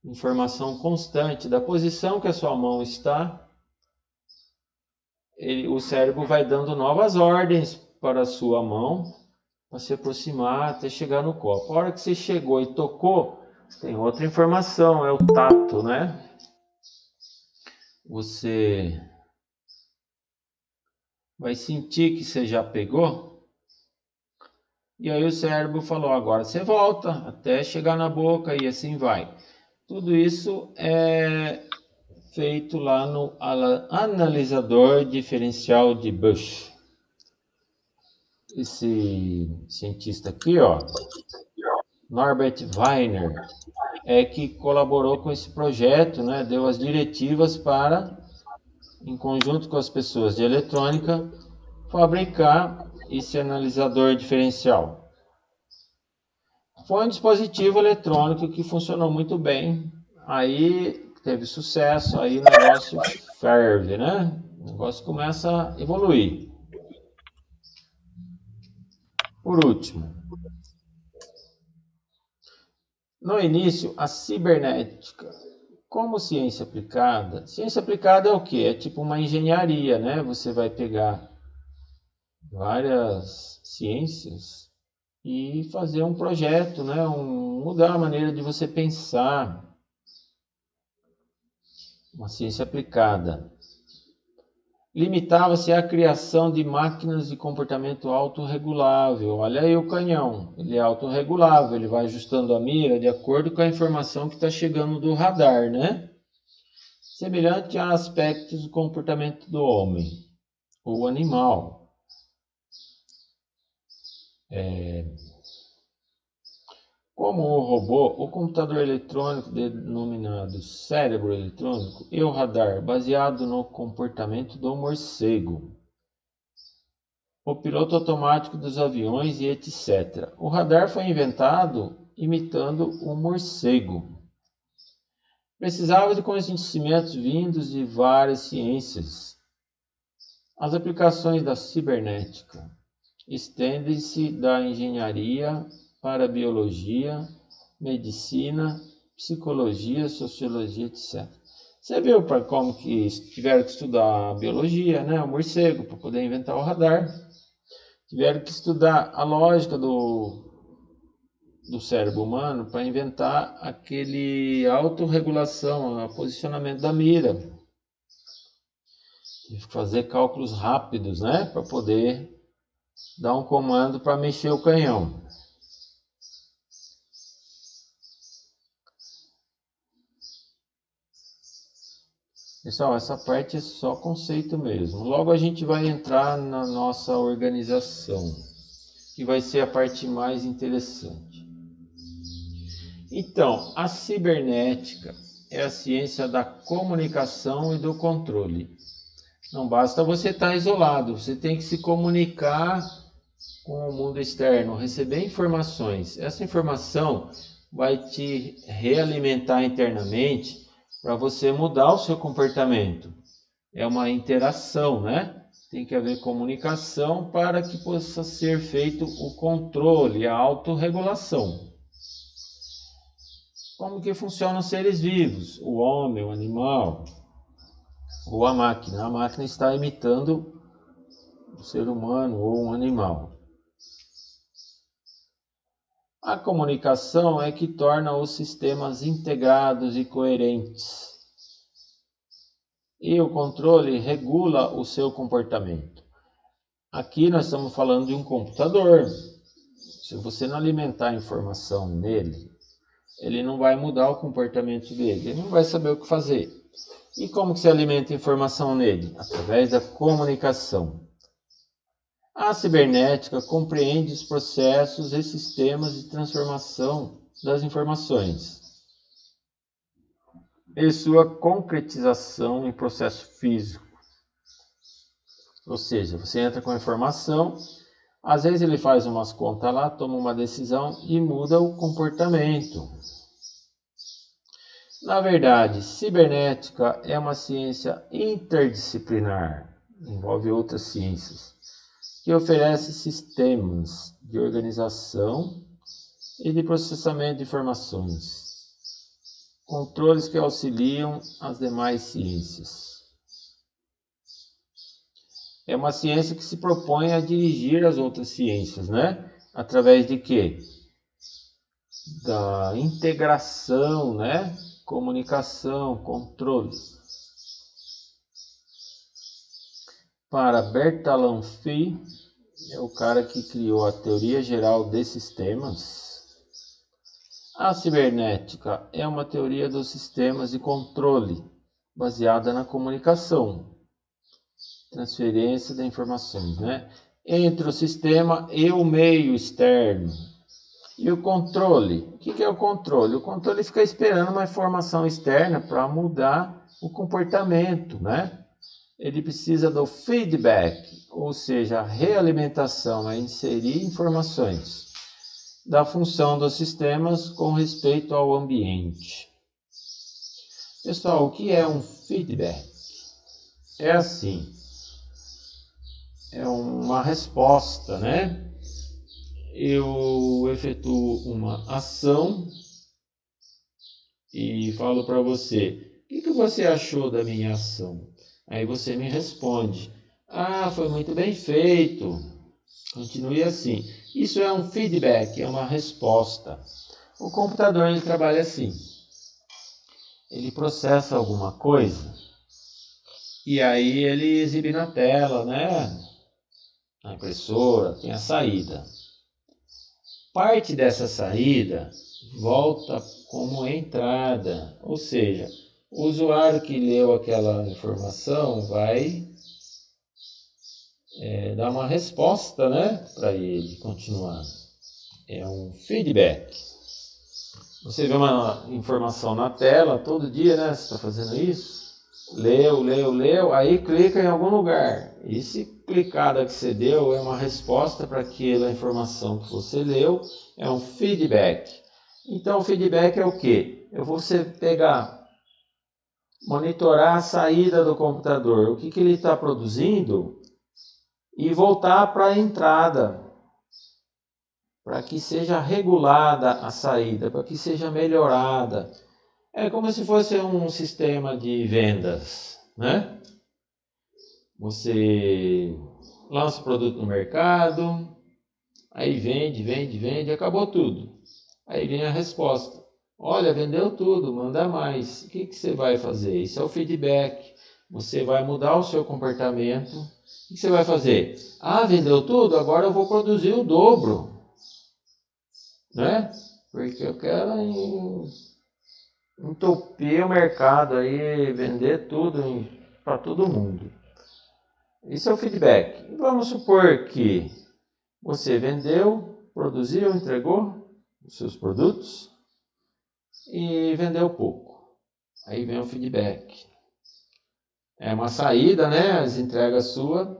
Informação constante da posição que a sua mão está, o cérebro vai dando novas ordens para a sua mão para se aproximar até chegar no copo. A hora que você chegou e tocou, tem outra informação, é o tato, né? Você vai sentir que você já pegou. E aí o cérebro falou, agora você volta até chegar na boca e assim vai. Tudo isso é feito lá no analisador diferencial de Bush. Esse cientista aqui, ó, Norbert Wiener, é que colaborou com esse projeto, né? Deu as diretivas para, em conjunto com as pessoas de eletrônica, fabricar esse analisador diferencial. Foi um dispositivo eletrônico que funcionou muito bem. Aí teve sucesso, aí o negócio ferve, né? O negócio começa a evoluir. Por último, no início, a cibernética. Como ciência aplicada? Ciência aplicada é o que? É tipo uma engenharia, né? Você vai pegar várias ciências e fazer um projeto, né? Mudar a maneira de você pensar. Uma ciência aplicada. Limitava-se à criação de máquinas de comportamento autorregulável. Olha aí o canhão, ele é autorregulável, ele vai ajustando a mira de acordo com a informação que está chegando do radar, né? Semelhante a aspectos do comportamento do homem ou animal. Como o robô, o computador eletrônico denominado cérebro eletrônico e o radar, baseado no comportamento do morcego. o piloto automático dos aviões e etc. O radar foi inventado imitando o morcego. Precisava de conhecimentos vindos de várias ciências. As aplicações da cibernética estendem-se da engenharia para a biologia, medicina, psicologia, sociologia, etc. Você viu para como que tiveram que estudar a biologia, né? O morcego, para poder inventar o radar. Tiveram que estudar a lógica do cérebro humano para inventar aquele autorregulação, o posicionamento da mira. Tive que fazer cálculos rápidos, né? Para poder dar um comando para mexer o canhão. Pessoal, essa parte é só conceito mesmo. Logo a gente vai entrar na nossa organização, que vai ser a parte mais interessante. Então, a cibernética é a ciência da comunicação e do controle. Não basta você estar isolado, você tem que se comunicar com o mundo externo, receber informações. Essa informação vai te realimentar internamente para você mudar o seu comportamento. É uma interação, né? Tem que haver comunicação para que possa ser feito o controle, a autorregulação. Como que funcionam os seres vivos? O homem, o animal ou a máquina. A máquina está imitando o ser humano ou um animal. A comunicação é que torna os sistemas integrados e coerentes. E o controle regula o seu comportamento. Aqui nós estamos falando de um computador. Se você não alimentar a informação nele, ele não vai mudar o comportamento dele, ele não vai saber o que fazer. E como que se alimenta a informação nele? Através da comunicação. A cibernética compreende os processos e sistemas de transformação das informações e sua concretização em processo físico. Ou seja, você entra com a informação, às vezes ele faz umas contas lá, toma uma decisão e muda o comportamento. Na verdade, cibernética é uma ciência interdisciplinar, envolve outras ciências, que oferece sistemas de organização e de processamento de informações, controles que auxiliam as demais ciências. É uma ciência que se propõe a dirigir as outras ciências, né? Através de quê? Da integração, né? Comunicação, controle. Para Bertalanffy, é o cara que criou a teoria geral de sistemas. A cibernética é uma teoria dos sistemas de controle, baseada na comunicação, transferência de informações, né? Entre o sistema e o meio externo. E o controle? O que é o controle? O controle fica esperando uma informação externa para mudar o comportamento, né? Ele precisa do feedback, ou seja, a realimentação, é inserir informações da função dos sistemas com respeito ao ambiente. Pessoal, o que é um feedback? É assim, é uma resposta, né? Eu efetuo uma ação e falo para você, o que você achou da minha ação? Aí você me responde, foi muito bem feito. Continue assim. Isso é um feedback, é uma resposta. O computador ele trabalha assim. Ele processa alguma coisa e aí ele exibe na tela, né? Na impressora, tem a saída. Parte dessa saída volta como entrada, ou seja, o usuário que leu aquela informação vai dar uma resposta, né, para ele continuar. É um feedback. Você vê uma informação na tela todo dia, né? Você está fazendo isso? leu, aí clica em algum lugar. E se clicada que você deu é uma resposta para aquela informação que você leu, é um feedback. Então o feedback é o quê? É você pegar, monitorar a saída do computador, o que ele está produzindo, e voltar para a entrada, para que seja regulada a saída, para que seja melhorada. É como se fosse um sistema de vendas, né? Você lança o produto no mercado, aí vende, acabou tudo. Aí vem a resposta. Olha, vendeu tudo, manda mais. O que você vai fazer? Isso é o feedback. Você vai mudar o seu comportamento. O que você vai fazer? Ah, vendeu tudo? Agora eu vou produzir o dobro, né? Porque eu quero entupir o mercado aí, vender tudo para todo mundo. Isso é o feedback. Vamos supor que você vendeu, produziu, entregou os seus produtos e vendeu pouco. Aí vem o feedback. É uma saída, né? As entregas suas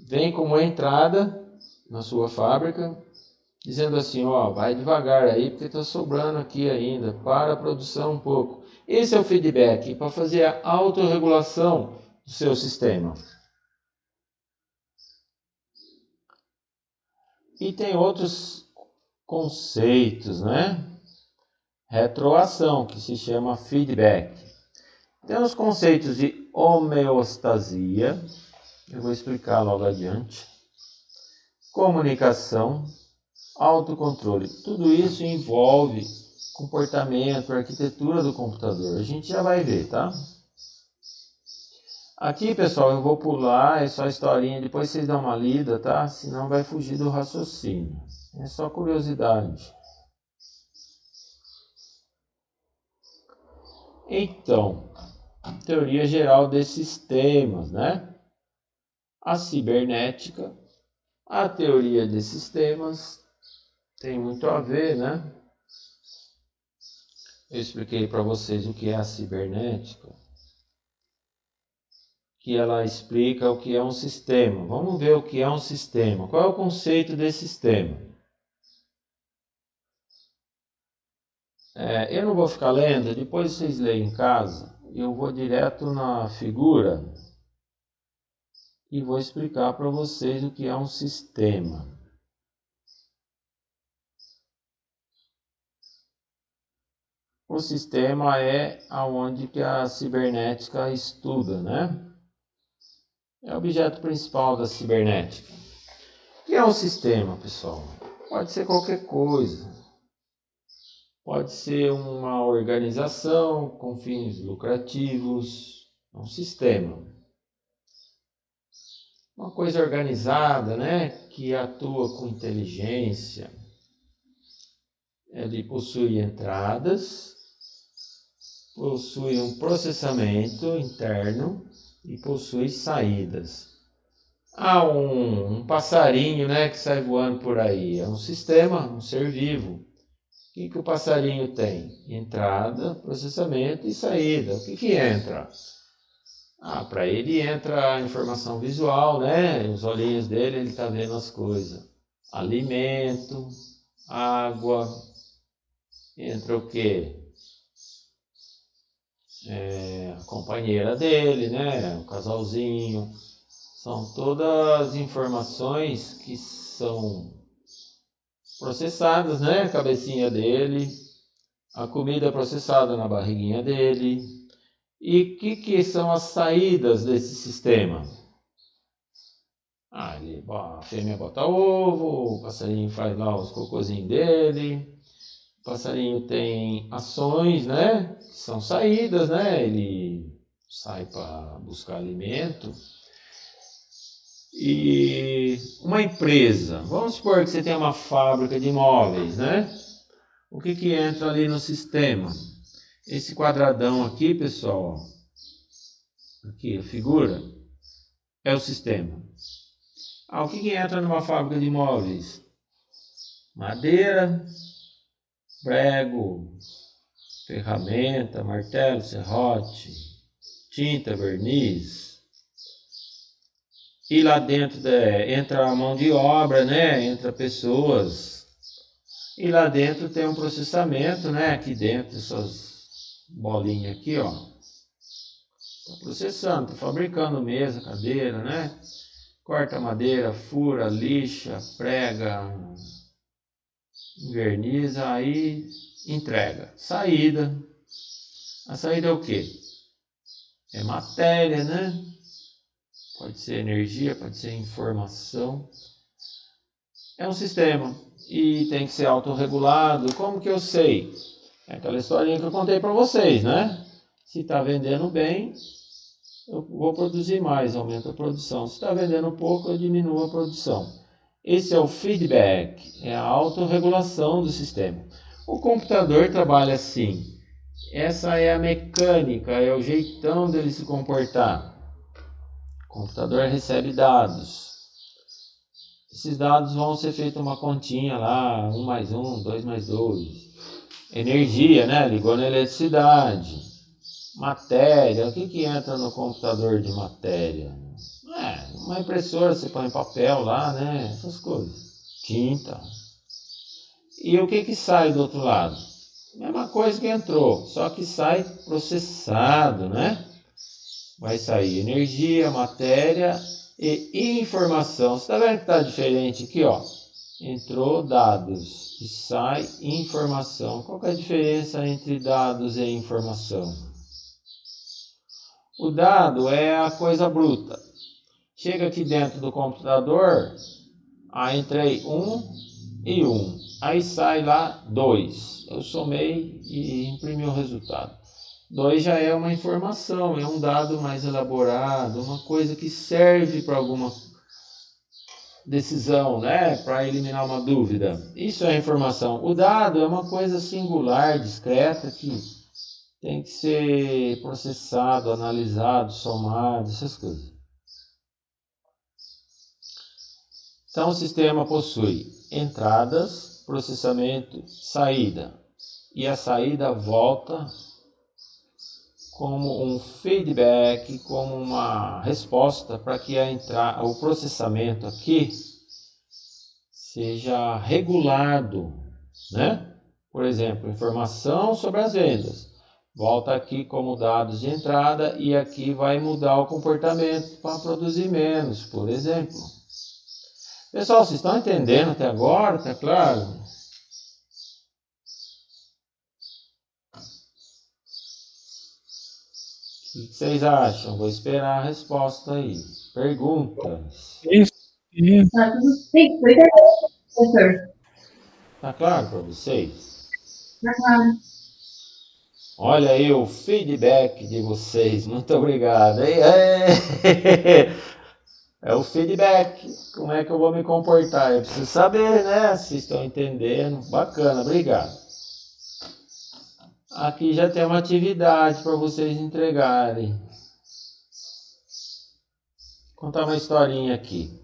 vem como uma entrada na sua fábrica, dizendo assim, ó, vai devagar aí porque está sobrando aqui ainda, para a produção um pouco. Esse é o feedback para fazer a autorregulação do seu sistema. E tem outros conceitos, né? Retroação, que se chama feedback. Tem os conceitos de homeostasia, eu vou explicar logo adiante. Comunicação, autocontrole. Tudo isso envolve comportamento, arquitetura do computador. A gente já vai ver, tá? Aqui, pessoal, eu vou pular, é só historinha, depois vocês dão uma lida, tá? Senão vai fugir do raciocínio. É só curiosidade. Então, teoria geral desses sistemas, né? A cibernética, a teoria de sistemas tem muito a ver, né? Eu expliquei para vocês o que é a cibernética, que ela explica o que é um sistema. Vamos ver o que é um sistema. Qual é o conceito desse sistema? Eu não vou ficar lendo, depois vocês leem em casa. Eu vou direto na figura e vou explicar para vocês o que é um sistema. O sistema é aonde que a cibernética estuda, né? É o objeto principal da cibernética. O que é um sistema, pessoal? Pode ser qualquer coisa. Pode ser uma organização com fins lucrativos, um sistema. Uma coisa organizada, né? Que atua com inteligência. Ele possui entradas, possui um processamento interno e possui saídas. Há um passarinho, né, que sai voando por aí. É um sistema, um ser vivo. O que o passarinho tem? Entrada, processamento e saída. O que entra? Para ele entra a informação visual, né? Os olhinhos dele, ele está vendo as coisas. Alimento, água, entra o quê? A companheira dele, né? O casalzinho. São todas informações que são processadas, né? A cabecinha dele, a comida processada na barriguinha dele. E o que são as saídas desse sistema? A fêmea bota ovo, o passarinho faz lá os cocôzinhos dele, o passarinho tem ações, né? Que são saídas, né? Ele sai para buscar alimento. E uma empresa, vamos supor que você tem uma fábrica de imóveis, né? O que entra ali no sistema? Esse quadradão aqui, pessoal, aqui a figura, é o sistema. O que entra numa fábrica de imóveis? Madeira, prego, ferramenta, martelo, serrote, tinta, verniz. E lá dentro entra a mão de obra, né? Entra pessoas. E lá dentro tem um processamento, né? Aqui dentro, essas bolinhas aqui, ó. Tá processando, tá fabricando mesa, cadeira, né? Corta madeira, fura, lixa, prega, verniza, aí entrega. Saída. A saída é o quê? É matéria, né? Pode ser energia, pode ser informação. É um sistema e tem que ser autorregulado. Como que eu sei? É aquela historinha que eu contei para vocês, né? Se está vendendo bem, eu vou produzir mais, aumento a produção. Se está vendendo pouco, eu diminuo a produção. Esse é o feedback, é a autorregulação do sistema. O computador trabalha assim. Essa é a mecânica, é o jeitão dele se comportar. O computador recebe dados. Esses dados vão ser feita uma continha lá, 1 mais 1, 2 mais 2. Energia, né? Ligou na eletricidade. Matéria, o que entra no computador de matéria? Uma impressora, você põe papel lá, né? Essas coisas. Tinta. E o que sai do outro lado? Mesma coisa que entrou, só que sai processado, né? Vai sair energia, matéria e informação. Você está vendo que está diferente aqui, ó? Entrou dados e sai informação. Qual que é a diferença entre dados e informação? O dado é a coisa bruta. Chega aqui dentro do computador, aí entrei 1 e 1. Aí sai lá 2. Eu somei e imprimi o resultado. 2 já é uma informação, é um dado mais elaborado, uma coisa que serve para alguma decisão, né? Para eliminar uma dúvida. Isso é informação. O dado é uma coisa singular, discreta, que tem que ser processado, analisado, somado, essas coisas. Então, o sistema possui entradas, processamento, saída. E a saída volta como um feedback, como uma resposta para que o processamento aqui seja regulado, né? Por exemplo, informação sobre as vendas. Volta aqui como dados de entrada e aqui vai mudar o comportamento para produzir menos, por exemplo. Pessoal, vocês estão entendendo até agora? Tá claro? O que vocês acham? Vou esperar a resposta aí. Perguntas. Isso. Tá tudo sim, foi ideia, professor. Tá claro para vocês? Tá claro. Olha aí o feedback de vocês. Muito obrigado. É o feedback. Como é que eu vou me comportar? Eu preciso saber, né? Se estão entendendo. Bacana, obrigado. Aqui já tem uma atividade para vocês entregarem. Vou contar uma historinha aqui.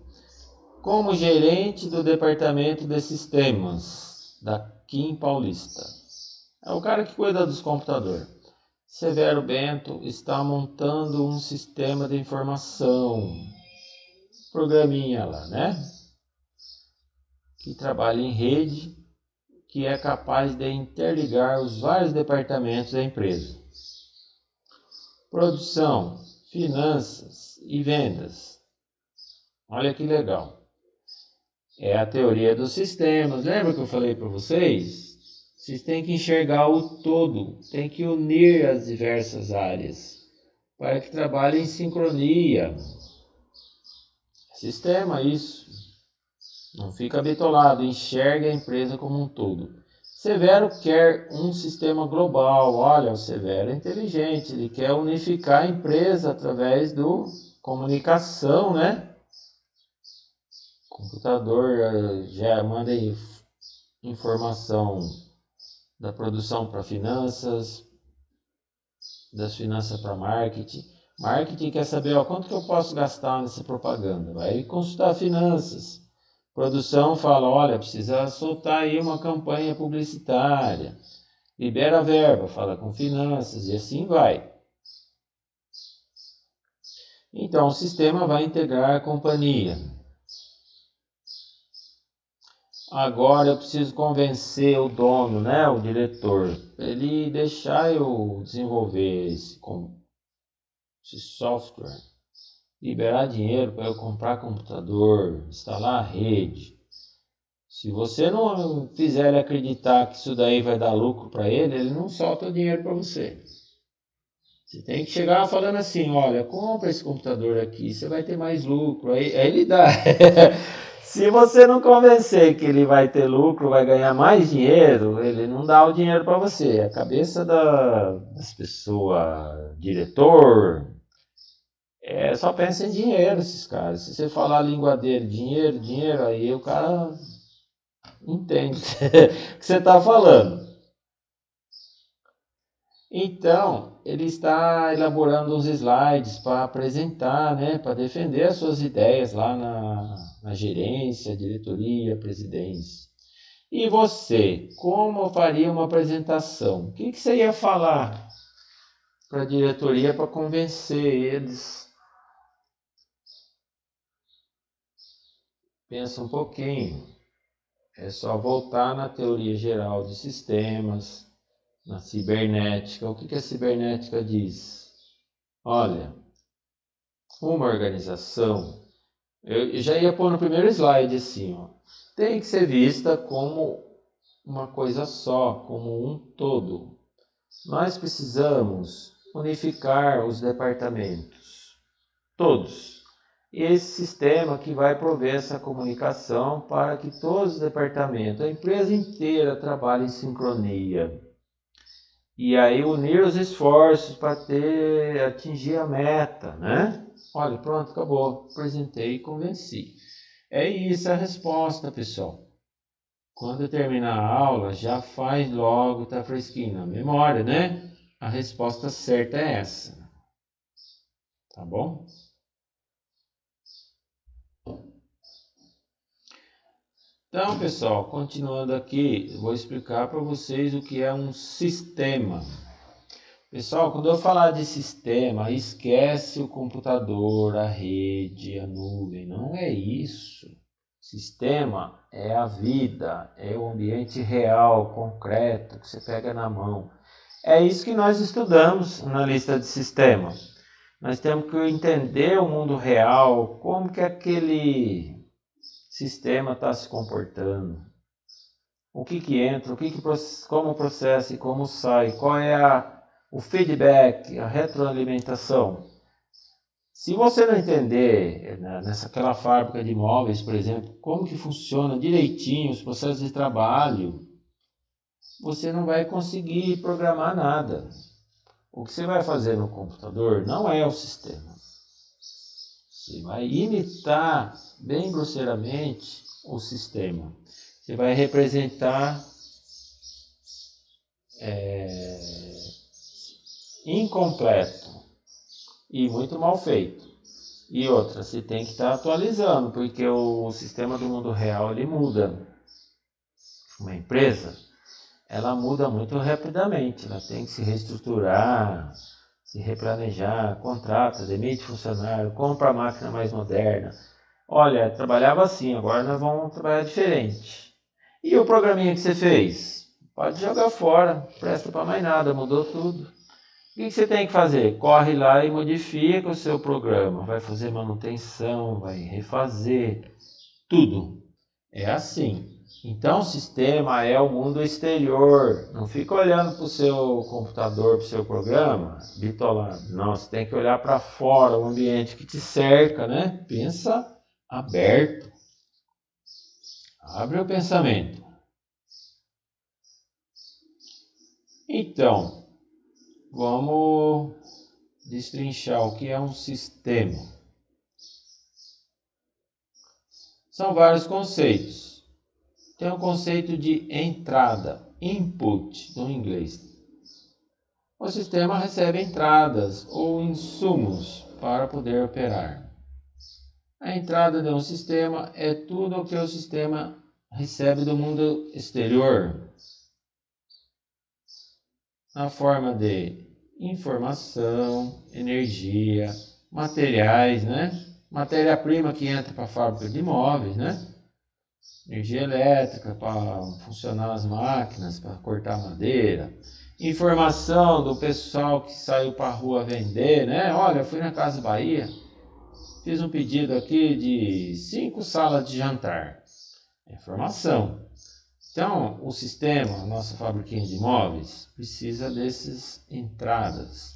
Como gerente do departamento de sistemas da Kim Paulista. É o cara que cuida dos computadores. Severo Bento está montando um sistema de informação. Programinha lá, né? Que trabalha em rede, que é capaz de interligar os vários departamentos da empresa. Produção, finanças e vendas. Olha que legal. É a teoria dos sistemas. Lembra que eu falei para vocês? Vocês têm que enxergar o todo, tem que unir as diversas áreas para que trabalhem em sincronia. Sistema, isso. Não fica bitolado, enxerga a empresa como um todo. Severo quer um sistema global. Olha, o Severo é inteligente, ele quer unificar a empresa através do comunicação, né? O computador já manda informação da produção para finanças, das finanças para marketing. Marketing quer saber, ó, quanto que eu posso gastar nessa propaganda. Vai consultar finanças. Produção fala, olha, precisa soltar aí uma campanha publicitária. Libera a verba, fala com finanças e assim vai. Então, o sistema vai integrar a companhia. Agora eu preciso convencer o dono, né, o diretor, para ele deixar eu desenvolver esse software, liberar dinheiro para eu comprar computador, instalar a rede. Se você não fizer ele acreditar que isso daí vai dar lucro para ele, ele não solta o dinheiro para você. Você tem que chegar falando assim, olha, compra esse computador aqui, você vai ter mais lucro. Aí ele dá. Se você não convencer que ele vai ter lucro, vai ganhar mais dinheiro, ele não dá o dinheiro para você. A cabeça das pessoas, diretor, só pensa em dinheiro esses caras. Se você falar a língua dele, dinheiro, dinheiro, aí o cara entende o que você está falando. Então, ele está elaborando uns slides para apresentar, né, para defender as suas ideias lá na gerência, diretoria, presidência. E você, como faria uma apresentação? O que você ia falar para a diretoria para convencer eles? Pensa um pouquinho. É só voltar na teoria geral de sistemas, na cibernética. O que a cibernética diz? Olha, uma organização, eu já ia pôr no primeiro slide assim, ó, tem que ser vista como uma coisa só, como um todo. Nós precisamos unificar os departamentos, todos. Esse sistema que vai prover essa comunicação para que todos os departamentos, a empresa inteira trabalhe em sincronia. E aí unir os esforços para atingir a meta, né? Olha, pronto, acabou. Apresentei e convenci. É isso a resposta, pessoal. Quando terminar a aula, já faz logo, tá fresquinho na memória, né? A resposta certa é essa. Tá bom? Então, pessoal, continuando aqui, vou explicar para vocês o que é um sistema. Pessoal, quando eu falar de sistema, esquece o computador, a rede, a nuvem. Não é isso. Sistema é a vida, é o ambiente real, concreto, que você pega na mão. É isso que nós estudamos na lista de sistema. Nós temos que entender o mundo real, como que aquele sistema está se comportando. O que entra, como processa e como sai, qual é o feedback, a retroalimentação. Se você não entender, aquela fábrica de móveis, por exemplo, como que funciona direitinho os processos de trabalho, você não vai conseguir programar nada. O que você vai fazer no computador não é o sistema. Você vai imitar, bem grosseiramente, o sistema. Você vai representar incompleto e muito mal feito. E outra, você tem que estar atualizando, porque o sistema do mundo real ele muda. Uma empresa, ela muda muito rapidamente, ela tem que se reestruturar, se replanejar, contrata, demite funcionário, compra a máquina mais moderna. Olha, trabalhava assim, agora nós vamos trabalhar diferente. E o programinha que você fez? Pode jogar fora, não presta para mais nada, mudou tudo. O que você tem que fazer? Corre lá e modifica o seu programa. Vai fazer manutenção, vai refazer, tudo. É assim. Então, o sistema é o mundo exterior. Não fica olhando para o seu computador, para o seu programa, bitolado. Não, você tem que olhar para fora, o ambiente que te cerca, né? Pensa aberto. Abre o pensamento. Então, vamos destrinchar o que é um sistema. São vários conceitos. Tem o conceito de entrada, input, no inglês. O sistema recebe entradas ou insumos para poder operar. A entrada de um sistema é tudo o que o sistema recebe do mundo exterior, na forma de informação, energia, materiais, né? Matéria-prima que entra para a fábrica de móveis, né? Energia elétrica para funcionar as máquinas, para cortar madeira. Informação do pessoal que saiu para a rua vender, né? Olha, fui na Casa Bahia, fiz um pedido aqui de 5 salas de jantar. Informação. Então, o sistema, a nossa fabriquinha de móveis, precisa dessas entradas.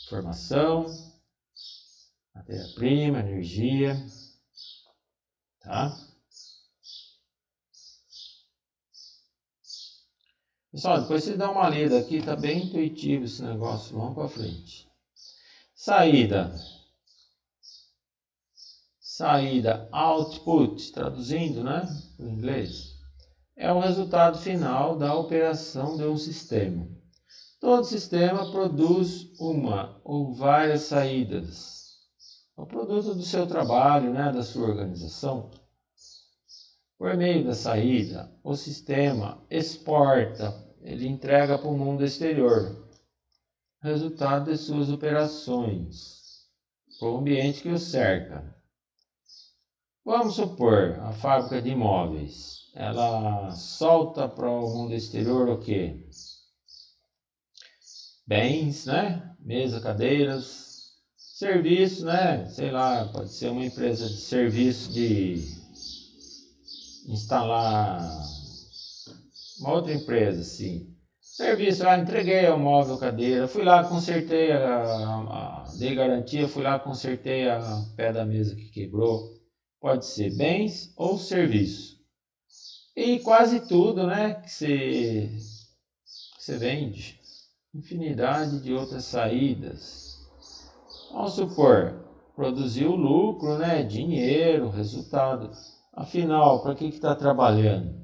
Informação, matéria-prima, energia, tá? Pessoal, depois você dá uma lida aqui, tá bem intuitivo esse negócio, vamos para frente. Saída. Saída, output, traduzindo, né, para o inglês, é o resultado final da operação de um sistema. Todo sistema produz uma ou várias saídas. É o produto do seu trabalho, né, da sua organização. Por meio da saída, o sistema exporta, ele entrega para o mundo exterior, resultado de suas operações, para o ambiente que o cerca. Vamos supor, a fábrica de imóveis, ela solta para o mundo exterior o quê? Bens, né? Mesa, cadeiras, serviço, né? Sei lá, pode ser uma empresa de serviço de instalar uma outra empresa, assim. Serviço, entreguei o móvel, cadeira, fui lá, consertei, dei garantia, fui lá, consertei a pé da mesa que quebrou. Pode ser bens ou serviço. E quase tudo, né, que você vende. Infinidade de outras saídas. Vamos supor, produziu lucro, né, dinheiro, resultado. Afinal, para que está trabalhando?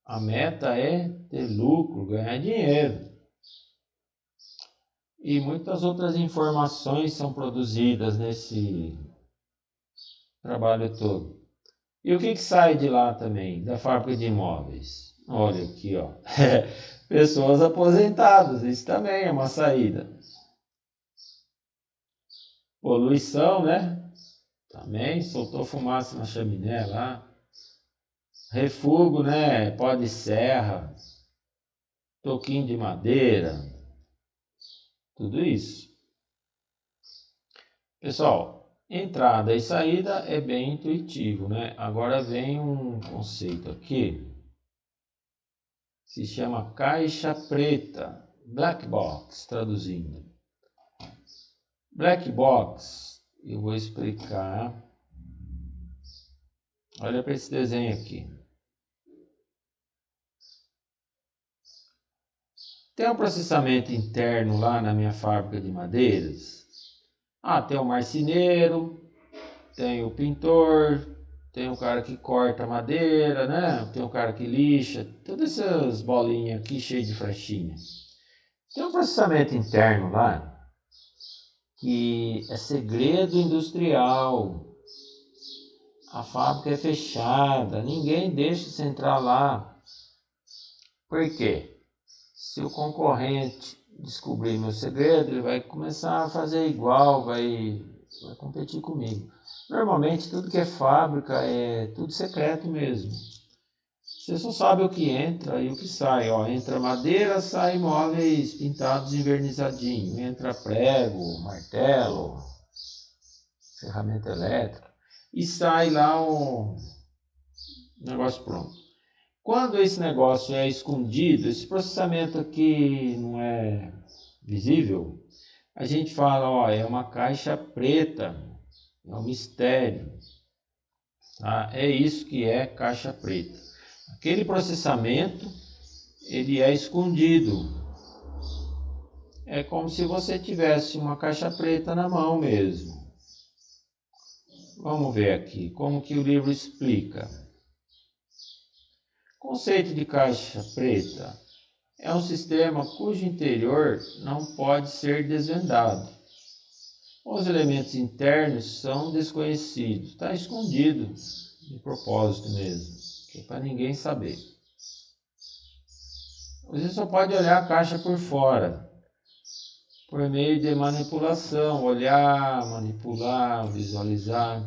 A meta é ter lucro, ganhar dinheiro. E muitas outras informações são produzidas nesse trabalho todo. E o que sai de lá também, da fábrica de imóveis? Olha aqui, ó. Pessoas aposentadas, isso também é uma saída. Poluição, né? Também soltou fumaça na chaminé lá. Refúgio, né? Pó de serra, toquinho de madeira, tudo isso. Pessoal, entrada e saída é bem intuitivo, né? Agora vem um conceito aqui, se chama caixa preta, black box, traduzindo. Black box, eu vou explicar. Olha para esse desenho aqui. Tem um processamento interno lá na minha fábrica de madeiras. Tem o marceneiro, tem o pintor, tem o cara que corta madeira, né? Tem o cara que lixa, todas essas bolinhas aqui cheias de flechinha. Tem um processamento interno lá que é segredo industrial. A fábrica é fechada, ninguém deixa você entrar lá. Por quê? Se o concorrente descobrir meu segredo, ele vai começar a fazer igual, vai competir comigo. Normalmente tudo que é fábrica é tudo secreto mesmo. Você só sabe o que entra e o que sai. Entra madeira, sai móveis pintados envernizadinho. Entra prego, martelo, ferramenta elétrica. E sai lá o negócio pronto. Quando esse negócio é escondido, esse processamento aqui não é visível, a gente fala, é uma caixa preta, é um mistério. Tá? É isso que é caixa preta. Aquele processamento, ele é escondido. É como se você tivesse uma caixa preta na mão mesmo. Vamos ver aqui como que o livro explica. O conceito de caixa preta é um sistema cujo interior não pode ser desvendado. Os elementos internos são desconhecidos, está escondido, de propósito mesmo, que é para ninguém saber. Você só pode olhar a caixa por fora. por meio de manipulação, olhar, manipular, visualizar.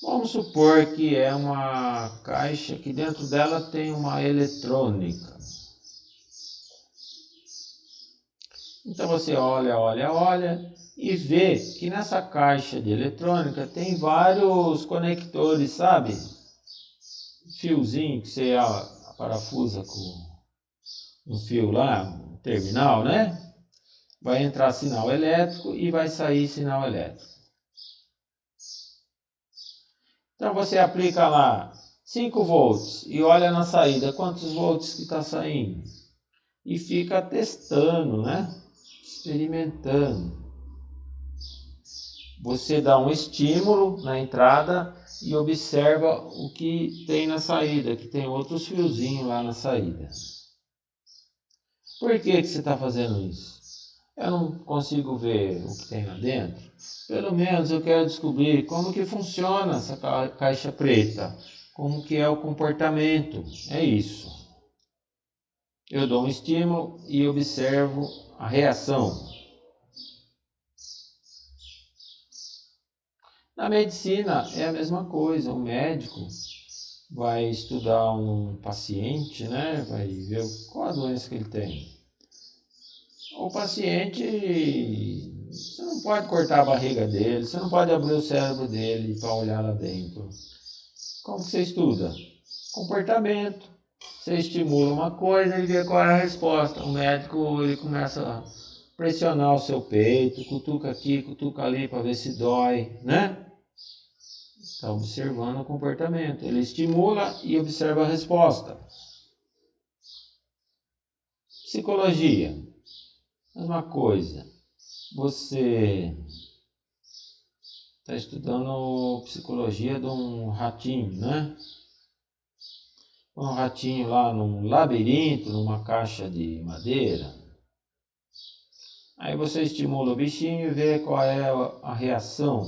Vamos supor que é uma caixa que dentro dela tem uma eletrônica. Então você olha e vê que nessa caixa de eletrônica tem vários conectores, sabe? Fiozinho que você parafusa com um fio lá, um terminal, né? Vai entrar sinal elétrico e vai sair sinal elétrico. Então você aplica lá 5 volts e olha na saída quantos volts que está saindo. E fica testando, né? Experimentando. Você dá um estímulo na entrada e observa o que tem na saída, que tem outros fiozinhos lá na saída. Por que você está fazendo isso? Eu não consigo ver o que tem lá dentro. Pelo menos eu quero descobrir como que funciona essa caixa preta. Como que é o comportamento. É isso. Eu dou um estímulo e observo a reação. Na medicina é a mesma coisa. O médico vai estudar um paciente, né? Vai ver qual a doença que ele tem. O paciente, você não pode cortar a barriga dele, você não pode abrir o cérebro dele para olhar lá dentro. Como que você estuda? Comportamento. Você estimula uma coisa e vê qual é a resposta. O médico ele começa a pressionar o seu peito, cutuca aqui, cutuca ali para ver se dói, né? Está observando o comportamento. Ele estimula e observa a resposta. Psicologia. Mesma coisa. Você está estudando psicologia de um ratinho, né? Um ratinho lá num labirinto, numa caixa de madeira. Aí você estimula o bichinho e vê qual é a reação.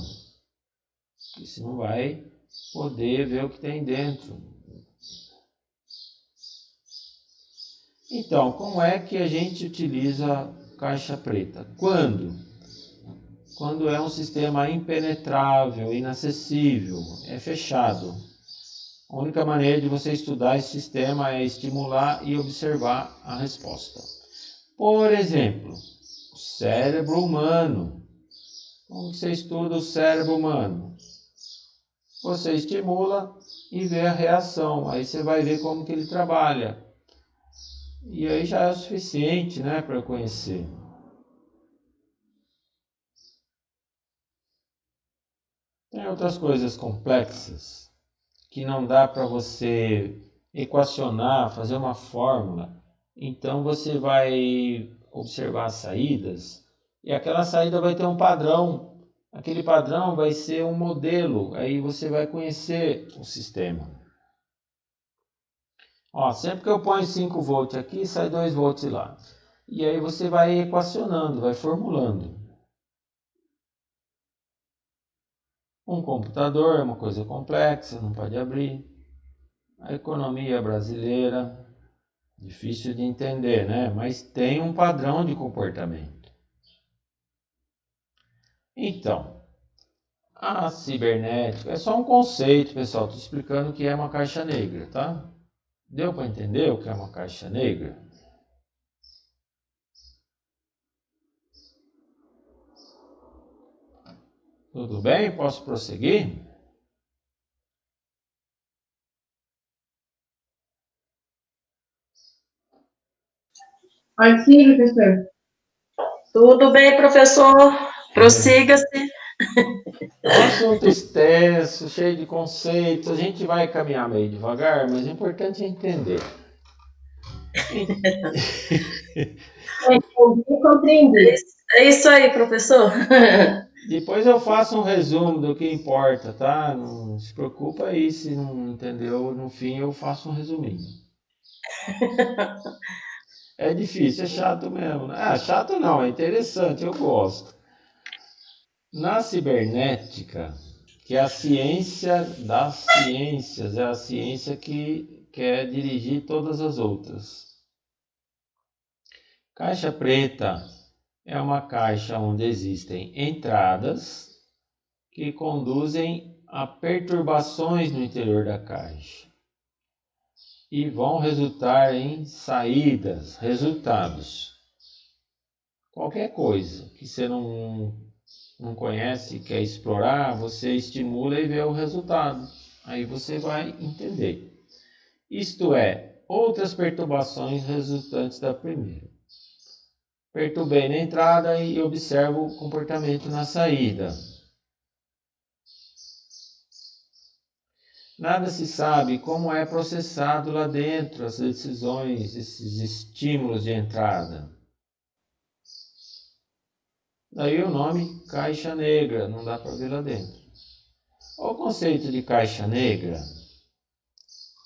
Porque você não vai poder ver o que tem dentro. Então, como é que a gente utiliza caixa preta? Quando é um sistema impenetrável, inacessível, é fechado. A única maneira de você estudar esse sistema é estimular e observar a resposta. Por exemplo, o cérebro humano. Como você estuda o cérebro humano? Você estimula e vê a reação. Aí você vai ver como que ele trabalha. E aí já é o suficiente, né, para conhecer. Tem outras coisas complexas que não dá para você equacionar, fazer uma fórmula. Então você vai observar as saídas e aquela saída vai ter um padrão. Aquele padrão vai ser um modelo. Aí você vai conhecer o sistema. Ó, sempre que eu ponho 5 volts aqui, sai 2 volts lá. E aí você vai equacionando, vai formulando. Um computador é uma coisa complexa, não pode abrir. A economia brasileira, difícil de entender, né? Mas tem um padrão de comportamento. Então, a cibernética é só um conceito, pessoal. Estou explicando o que é uma caixa negra, tá? Deu para entender o que é uma caixa negra? Tudo bem? Posso prosseguir? Pode sim, professor. Tudo bem, professor? Prossiga-se. É um assunto extenso, cheio de conceitos. A gente vai caminhar meio devagar, mas é importante entender. Entendi e compreendi. É isso aí, professor. Depois eu faço um resumo do que importa, tá? Não se preocupa aí se não entendeu. No fim eu faço um resuminho. É difícil, é chato mesmo, né? Ah, chato não, é interessante, eu gosto. Na cibernética, que é a ciência das ciências, é a ciência que quer dirigir todas as outras. Caixa preta é uma caixa onde existem entradas que conduzem a perturbações no interior da caixa e vão resultar em saídas, resultados. Qualquer coisa que você não conhece, quer explorar, você estimula e vê o resultado. Aí você vai entender. Isto é, outras perturbações resultantes da primeira. Perturbei na entrada e observo o comportamento na saída. Nada se sabe como é processado lá dentro as decisões, esses estímulos de entrada. Daí o nome caixa negra, não dá para ver lá dentro. O conceito de caixa negra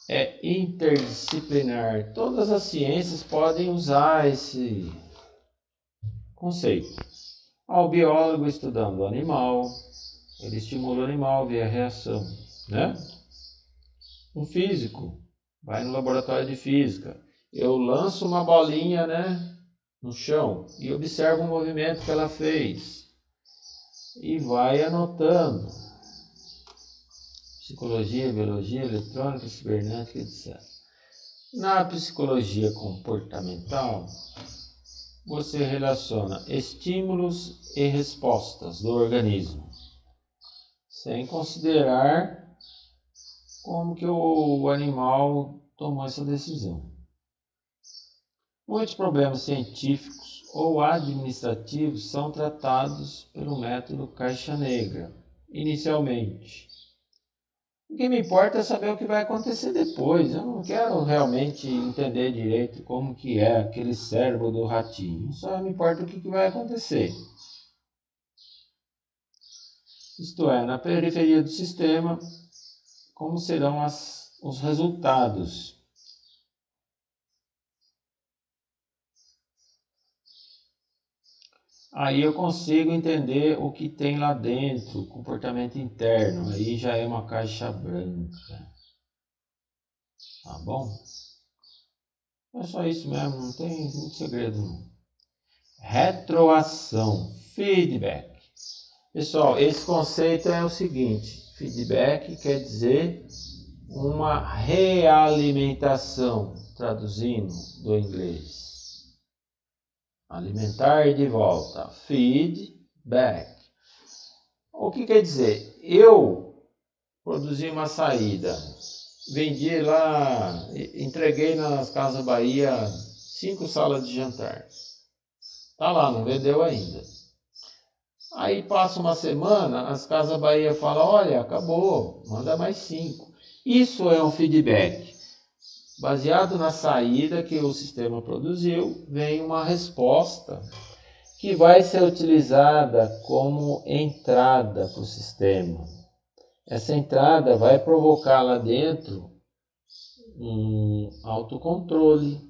é interdisciplinar. Todas as ciências podem usar esse conceito. O biólogo estudando o animal, ele estimula o animal, vê a reação, né? Um físico vai no laboratório de física. Eu lanço uma bolinha, né, no chão e observo o movimento que ela fez e vai anotando. Psicologia, biologia, eletrônica, cibernética, etc. Na psicologia comportamental, você relaciona estímulos e respostas do organismo, sem considerar como que o animal tomou essa decisão. Muitos problemas científicos ou administrativos são tratados pelo método caixa negra, inicialmente. O que me importa é saber o que vai acontecer depois. Eu não quero realmente entender direito como que é aquele cérebro do ratinho. Só me importa o que vai acontecer. Isto é, na periferia do sistema, como serão os resultados. Aí eu consigo entender o que tem lá dentro, o comportamento interno. Aí já é uma caixa branca. Tá bom? É só isso mesmo, não tem muito segredo não. Retroação, feedback. Pessoal, esse conceito é o seguinte: feedback quer dizer uma realimentação, traduzindo do inglês. Alimentar de volta, feedback. O que quer dizer? Eu produzi uma saída, vendi lá, entreguei nas Casas Bahia 5 salas de jantar. Tá lá, não vendeu ainda. Aí passa uma semana, as Casas Bahia falam, olha, acabou, manda mais 5. Isso é um feedback. Baseado na saída que o sistema produziu, vem uma resposta que vai ser utilizada como entrada para o sistema. Essa entrada vai provocar lá dentro um autocontrole.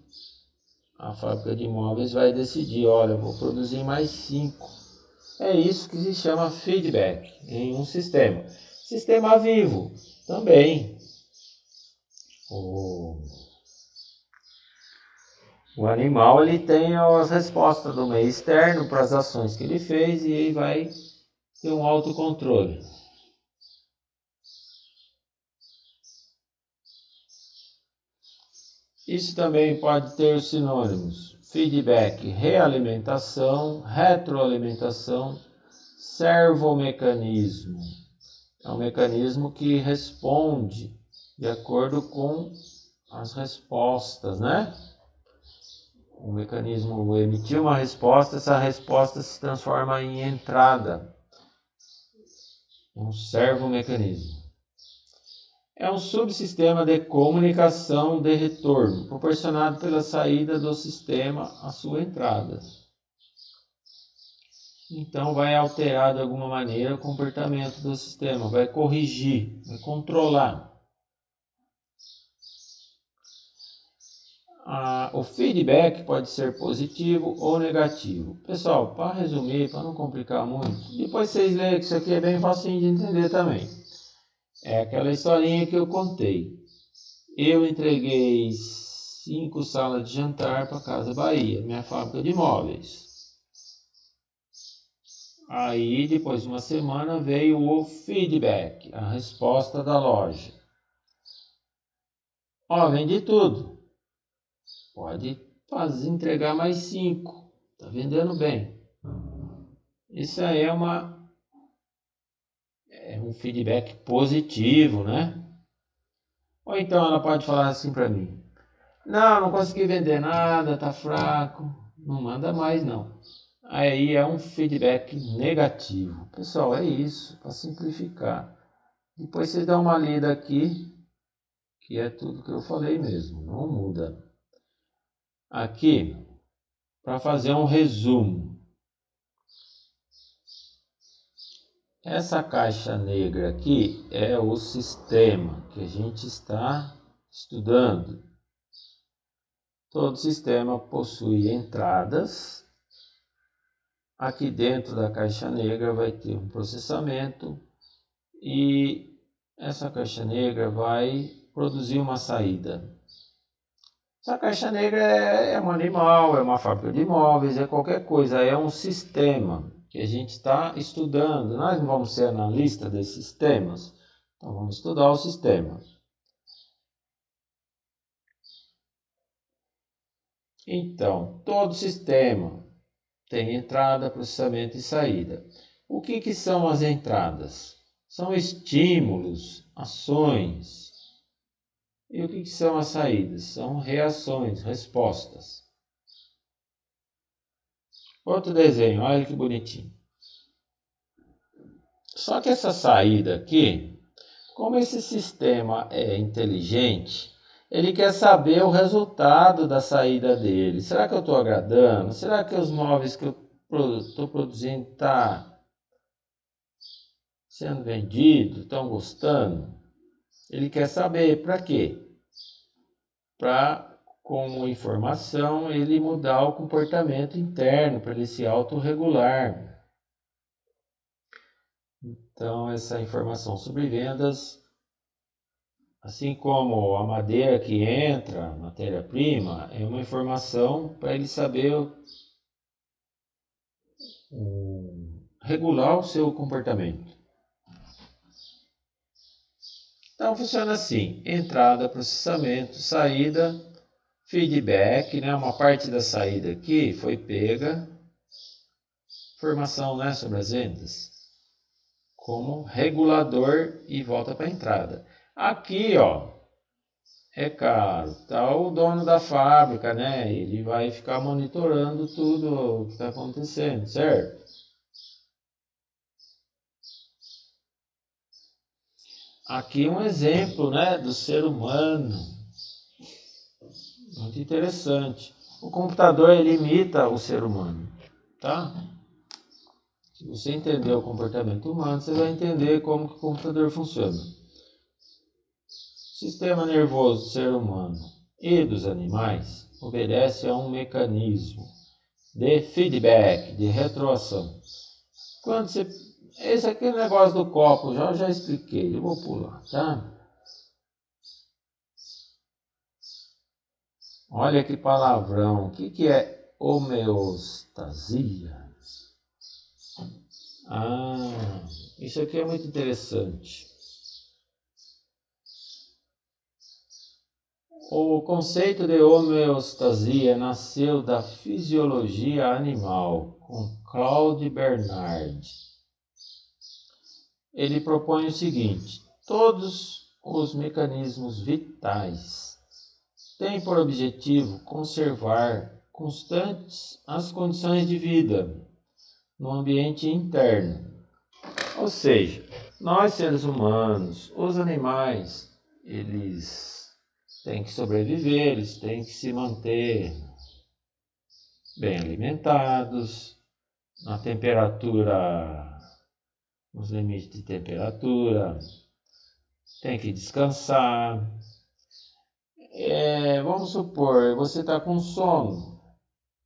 A fábrica de imóveis vai decidir, olha, vou produzir mais 5. É isso que se chama feedback em um sistema. Sistema vivo também. O animal ele tem as respostas do meio externo para as ações que ele fez e ele vai ter um autocontrole. Isso também pode ter os sinônimos: feedback, realimentação, retroalimentação, servomecanismo. É um mecanismo que responde de acordo com as respostas, né? O mecanismo emitiu uma resposta, essa resposta se transforma em entrada. Um servomecanismo. É um subsistema de comunicação de retorno, proporcionado pela saída do sistema à sua entrada. Então vai alterar de alguma maneira o comportamento do sistema, vai corrigir, vai controlar. O feedback pode ser positivo ou negativo. Pessoal, para resumir, para não complicar muito, depois vocês leem que isso aqui é bem facinho de entender também. É aquela historinha que eu contei. Eu entreguei 5 salas de jantar para a Casa Bahia, minha fábrica de móveis. Aí, depois de uma semana, veio o feedback, a resposta da loja. Ó, vendi tudo. Pode entregar mais 5. Tá vendendo bem. Isso aí é um feedback positivo, né? Ou então ela pode falar assim para mim: não consegui vender nada, tá fraco, não manda mais não. Aí é um feedback negativo. Pessoal, é isso, para simplificar. Depois vocês dão uma lida aqui, que é tudo que eu falei mesmo, não muda. Aqui, para fazer um resumo. Essa caixa negra aqui é o sistema que a gente está estudando. Todo sistema possui entradas. Aqui dentro da caixa negra vai ter um processamento e essa caixa negra vai produzir uma saída. Essa caixa negra é um animal, é uma fábrica de imóveis, é qualquer coisa, é um sistema que a gente está estudando. Nós não vamos ser analistas desses sistemas, então vamos estudar o sistema. Então, todo sistema tem entrada, processamento e saída. O que são as entradas? São estímulos, ações. E o que são as saídas? São reações, respostas. Outro desenho, olha que bonitinho. Só que essa saída aqui, como esse sistema é inteligente, ele quer saber o resultado da saída dele. Será que eu estou agradando? Será que os móveis que eu estou produzindo estão sendo vendidos? Estão gostando? Ele quer saber para quê? Para, como informação, ele mudar o comportamento interno, para ele se autorregular. Então, essa informação sobre vendas, assim como a madeira que entra, a matéria-prima, é uma informação para ele saber regular o seu comportamento. Então, funciona assim: entrada, processamento, saída, feedback, né? Uma parte da saída aqui foi pega, informação, né, sobre as vendas, como regulador e volta para a entrada. Aqui, ó, é caro, tá o dono da fábrica, né? Ele vai ficar monitorando tudo o que está acontecendo, certo? Aqui um exemplo, né, do ser humano, muito interessante. O computador ele imita o ser humano, tá? Se você entender o comportamento humano, você vai entender como que o computador funciona. O sistema nervoso do ser humano e dos animais obedece a um mecanismo de feedback, de retroação. Quando você... Esse aqui é o negócio do copo, já expliquei, eu vou pular, tá? Olha que palavrão, o que é homeostasia? Isso aqui é muito interessante. O conceito de homeostasia nasceu da fisiologia animal, com Claude Bernard. Ele propõe o seguinte: todos os mecanismos vitais têm por objetivo conservar constantes as condições de vida no ambiente interno. Ou seja, nós seres humanos, os animais, eles têm que sobreviver, eles têm que se manter bem alimentados, na temperatura, nos limites de temperatura, tem que descansar. Vamos supor, você está com sono,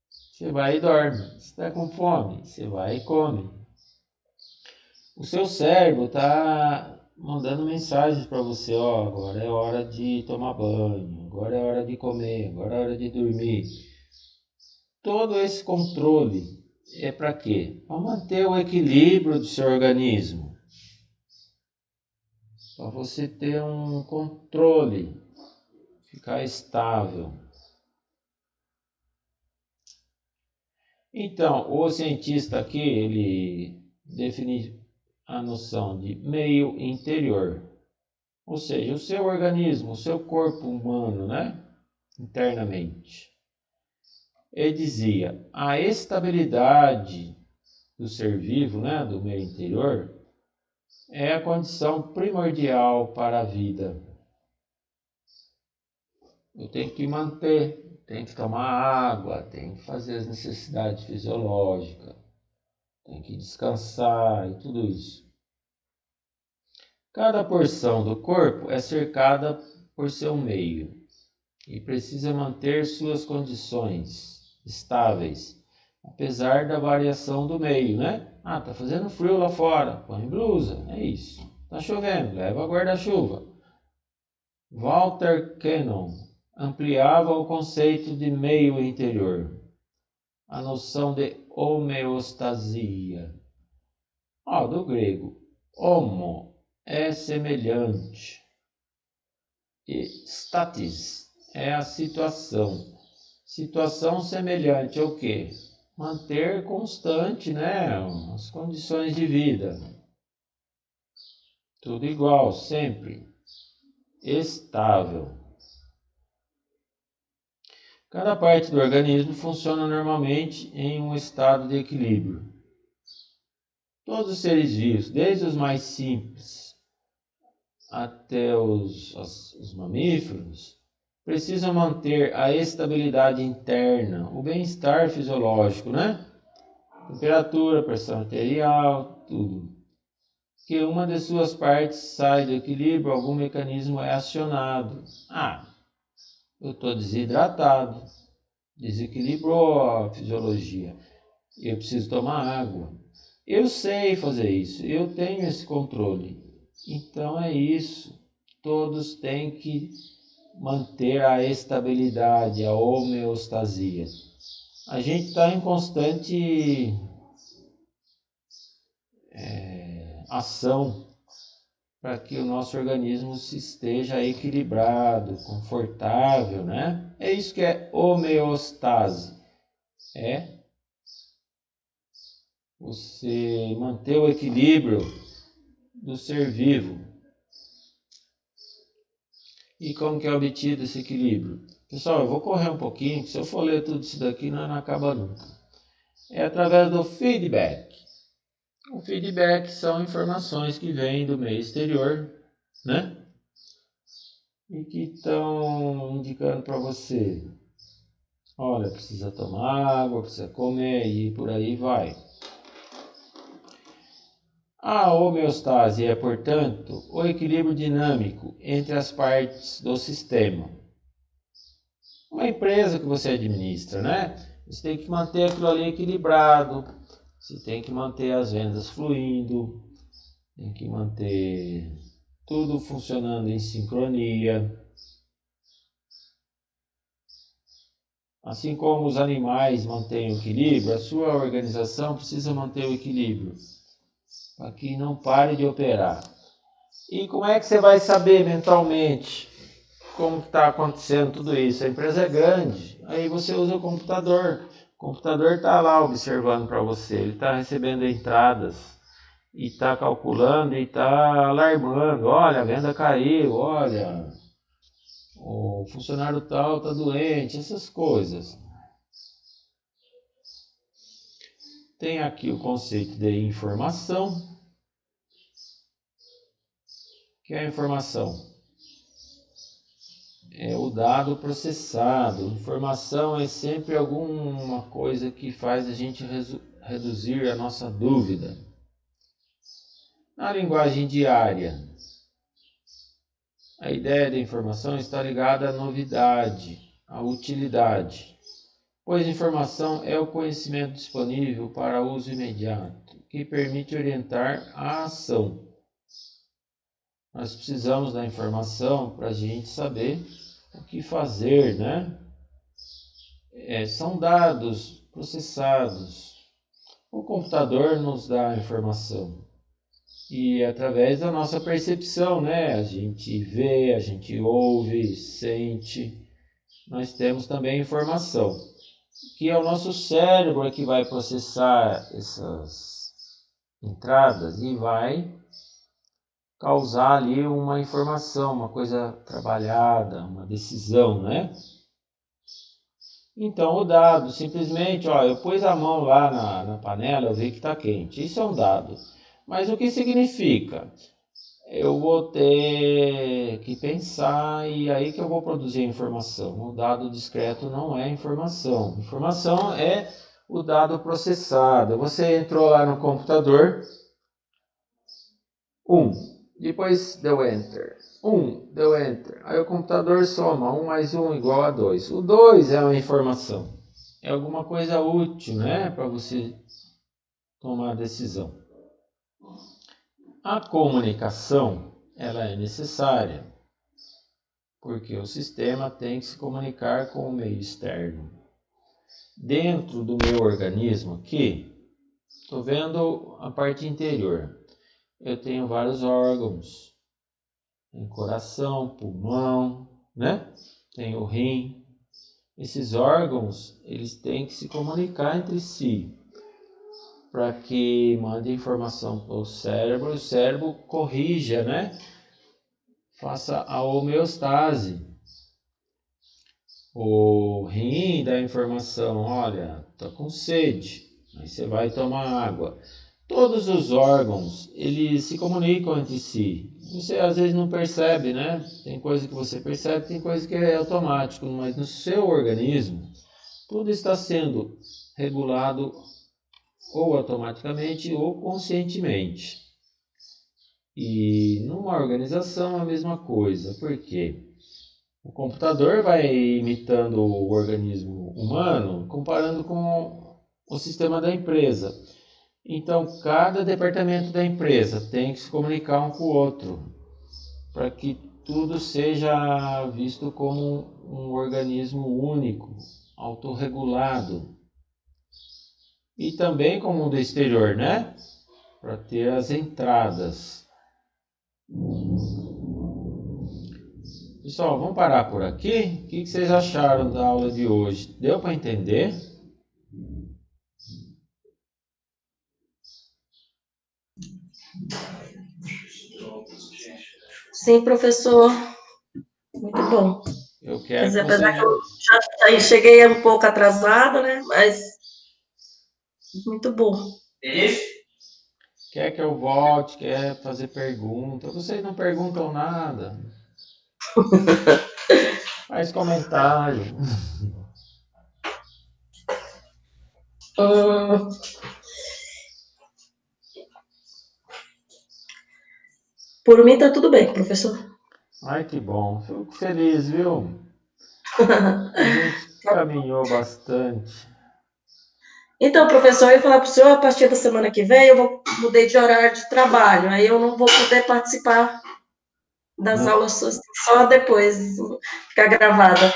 você vai e dorme. Você está com fome, você vai e come. O seu cérebro está mandando mensagens para você: ó, agora é hora de tomar banho, agora é hora de comer, agora é hora de dormir. Todo esse controle é para quê? Para manter o equilíbrio do seu organismo. Para você ter um controle, ficar estável. Então, o cientista aqui, ele define a noção de meio interior. Ou seja, o seu organismo, o seu corpo humano, né? Internamente. Ele dizia, a estabilidade do ser vivo, né? Do meio interior, é a condição primordial para a vida. Eu tenho que manter, tenho que tomar água, tenho que fazer as necessidades fisiológicas, tenho que descansar e tudo isso. Cada porção do corpo é cercada por seu meio e precisa manter suas condições estáveis, apesar da variação do meio, né? Ah, tá fazendo frio lá fora, põe blusa, é isso. Tá chovendo, leva guarda-chuva. Walter Cannon ampliava o conceito de meio interior, a noção de homeostasia. Do grego, homo é semelhante e statis é a situação. Situação semelhante ao quê? Manter constante, né, as condições de vida. Tudo igual, sempre. Estável. Cada parte do organismo funciona normalmente em um estado de equilíbrio. Todos os seres vivos, desde os mais simples até os mamíferos, precisam manter a estabilidade interna, o bem-estar fisiológico, né? Temperatura, pressão arterial, tudo. Que uma de suas partes sai do equilíbrio, algum mecanismo é acionado. Eu estou desidratado, desequilibrou a fisiologia, eu preciso tomar água. Eu sei fazer isso, eu tenho esse controle. Então é isso, todos têm que manter a estabilidade, a homeostasia. A gente está em constante ação para que o nosso organismo se esteja equilibrado, confortável, né? É isso que é homeostase. É você manter o equilíbrio do ser vivo. E como que é obtido esse equilíbrio? Pessoal, eu vou correr um pouquinho, porque se eu for ler tudo isso daqui, não acaba nunca. É através do feedback. O feedback são informações que vêm do meio exterior, né? E que estão indicando para você, olha, precisa tomar água, precisa comer e por aí vai. A homeostase é, portanto, o equilíbrio dinâmico entre as partes do sistema. Uma empresa que você administra, né? Você tem que manter aquilo ali equilibrado, você tem que manter as vendas fluindo, tem que manter tudo funcionando em sincronia. Assim como os animais mantêm o equilíbrio, a sua organização precisa manter o equilíbrio, para que não pare de operar. E como é que você vai saber mentalmente como está acontecendo tudo isso? A empresa é grande, aí você usa o computador. O computador está lá observando para você, ele está recebendo entradas e está calculando e está alarmando. Olha, a venda caiu, olha, o funcionário tal está doente, essas coisas. Tem aqui o conceito de informação. O que é a informação? É o dado processado. Informação é sempre alguma coisa que faz a gente reduzir a nossa dúvida. Na linguagem diária, a ideia da informação está ligada à novidade, à utilidade, pois informação é o conhecimento disponível para uso imediato, que permite orientar a ação. Nós precisamos da informação para a gente saber o que fazer, né? São dados processados, O computador nos dá a informação. E através da nossa percepção, né? A gente vê, a gente ouve, sente. Nós temos também informação, que é o nosso cérebro que vai processar essas entradas e vai causar ali uma informação, uma coisa trabalhada, uma decisão, né? Então o dado, simplesmente, eu pus a mão lá na panela, eu vi que está quente. Isso é um dado. Mas o que significa? Eu vou ter que pensar e aí que eu vou produzir a informação. O dado discreto não é informação. Informação é o dado processado. Você entrou lá no computador, depois deu Enter. Deu Enter. Aí o computador soma 1 mais 1 igual a 2. O 2 é uma informação. É alguma coisa útil, né? Para você tomar a decisão. A comunicação, ela é necessária, porque o sistema tem que se comunicar com o meio externo. Dentro do meu organismo aqui, estou vendo a parte interior. Eu tenho vários órgãos. Tem coração, pulmão, né? Tem o rim. Esses órgãos, eles têm que se comunicar entre si, para que mande informação para o cérebro, e o cérebro corrija, né? Faça a homeostase. O rim dá a informação, olha, tô com sede, aí você vai tomar água. Todos os órgãos, eles se comunicam entre si. Você às vezes não percebe, né? Tem coisa que você percebe, tem coisa que é automático, mas no seu organismo, tudo está sendo regulado ou automaticamente ou conscientemente. E numa organização a mesma coisa. Por quê? O computador vai imitando o organismo humano, comparando com o sistema da empresa. Então, cada departamento da empresa tem que se comunicar um com o outro, para que tudo seja visto como um organismo único, autorregulado. E também como o do exterior, né? Para ter as entradas. Pessoal, vamos parar por aqui? O que vocês acharam da aula de hoje? Deu para entender? Sim, professor. Muito bom. Eu Quer quero dizer, que apesar você... que eu já cheguei um pouco atrasada, né? Mas muito bom. Quer que eu volte, quer fazer pergunta. Vocês não perguntam nada. Faz comentário. Por mim tá tudo bem, professor. Ai, que bom. Fico feliz, viu? A gente caminhou bastante. Então, professor, eu ia falar para o senhor, a partir da semana que vem, mudei de horário de trabalho, aí eu não vou poder participar das Não. aulas só depois, ficar gravada.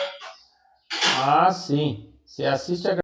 Ah, sim. Você assiste a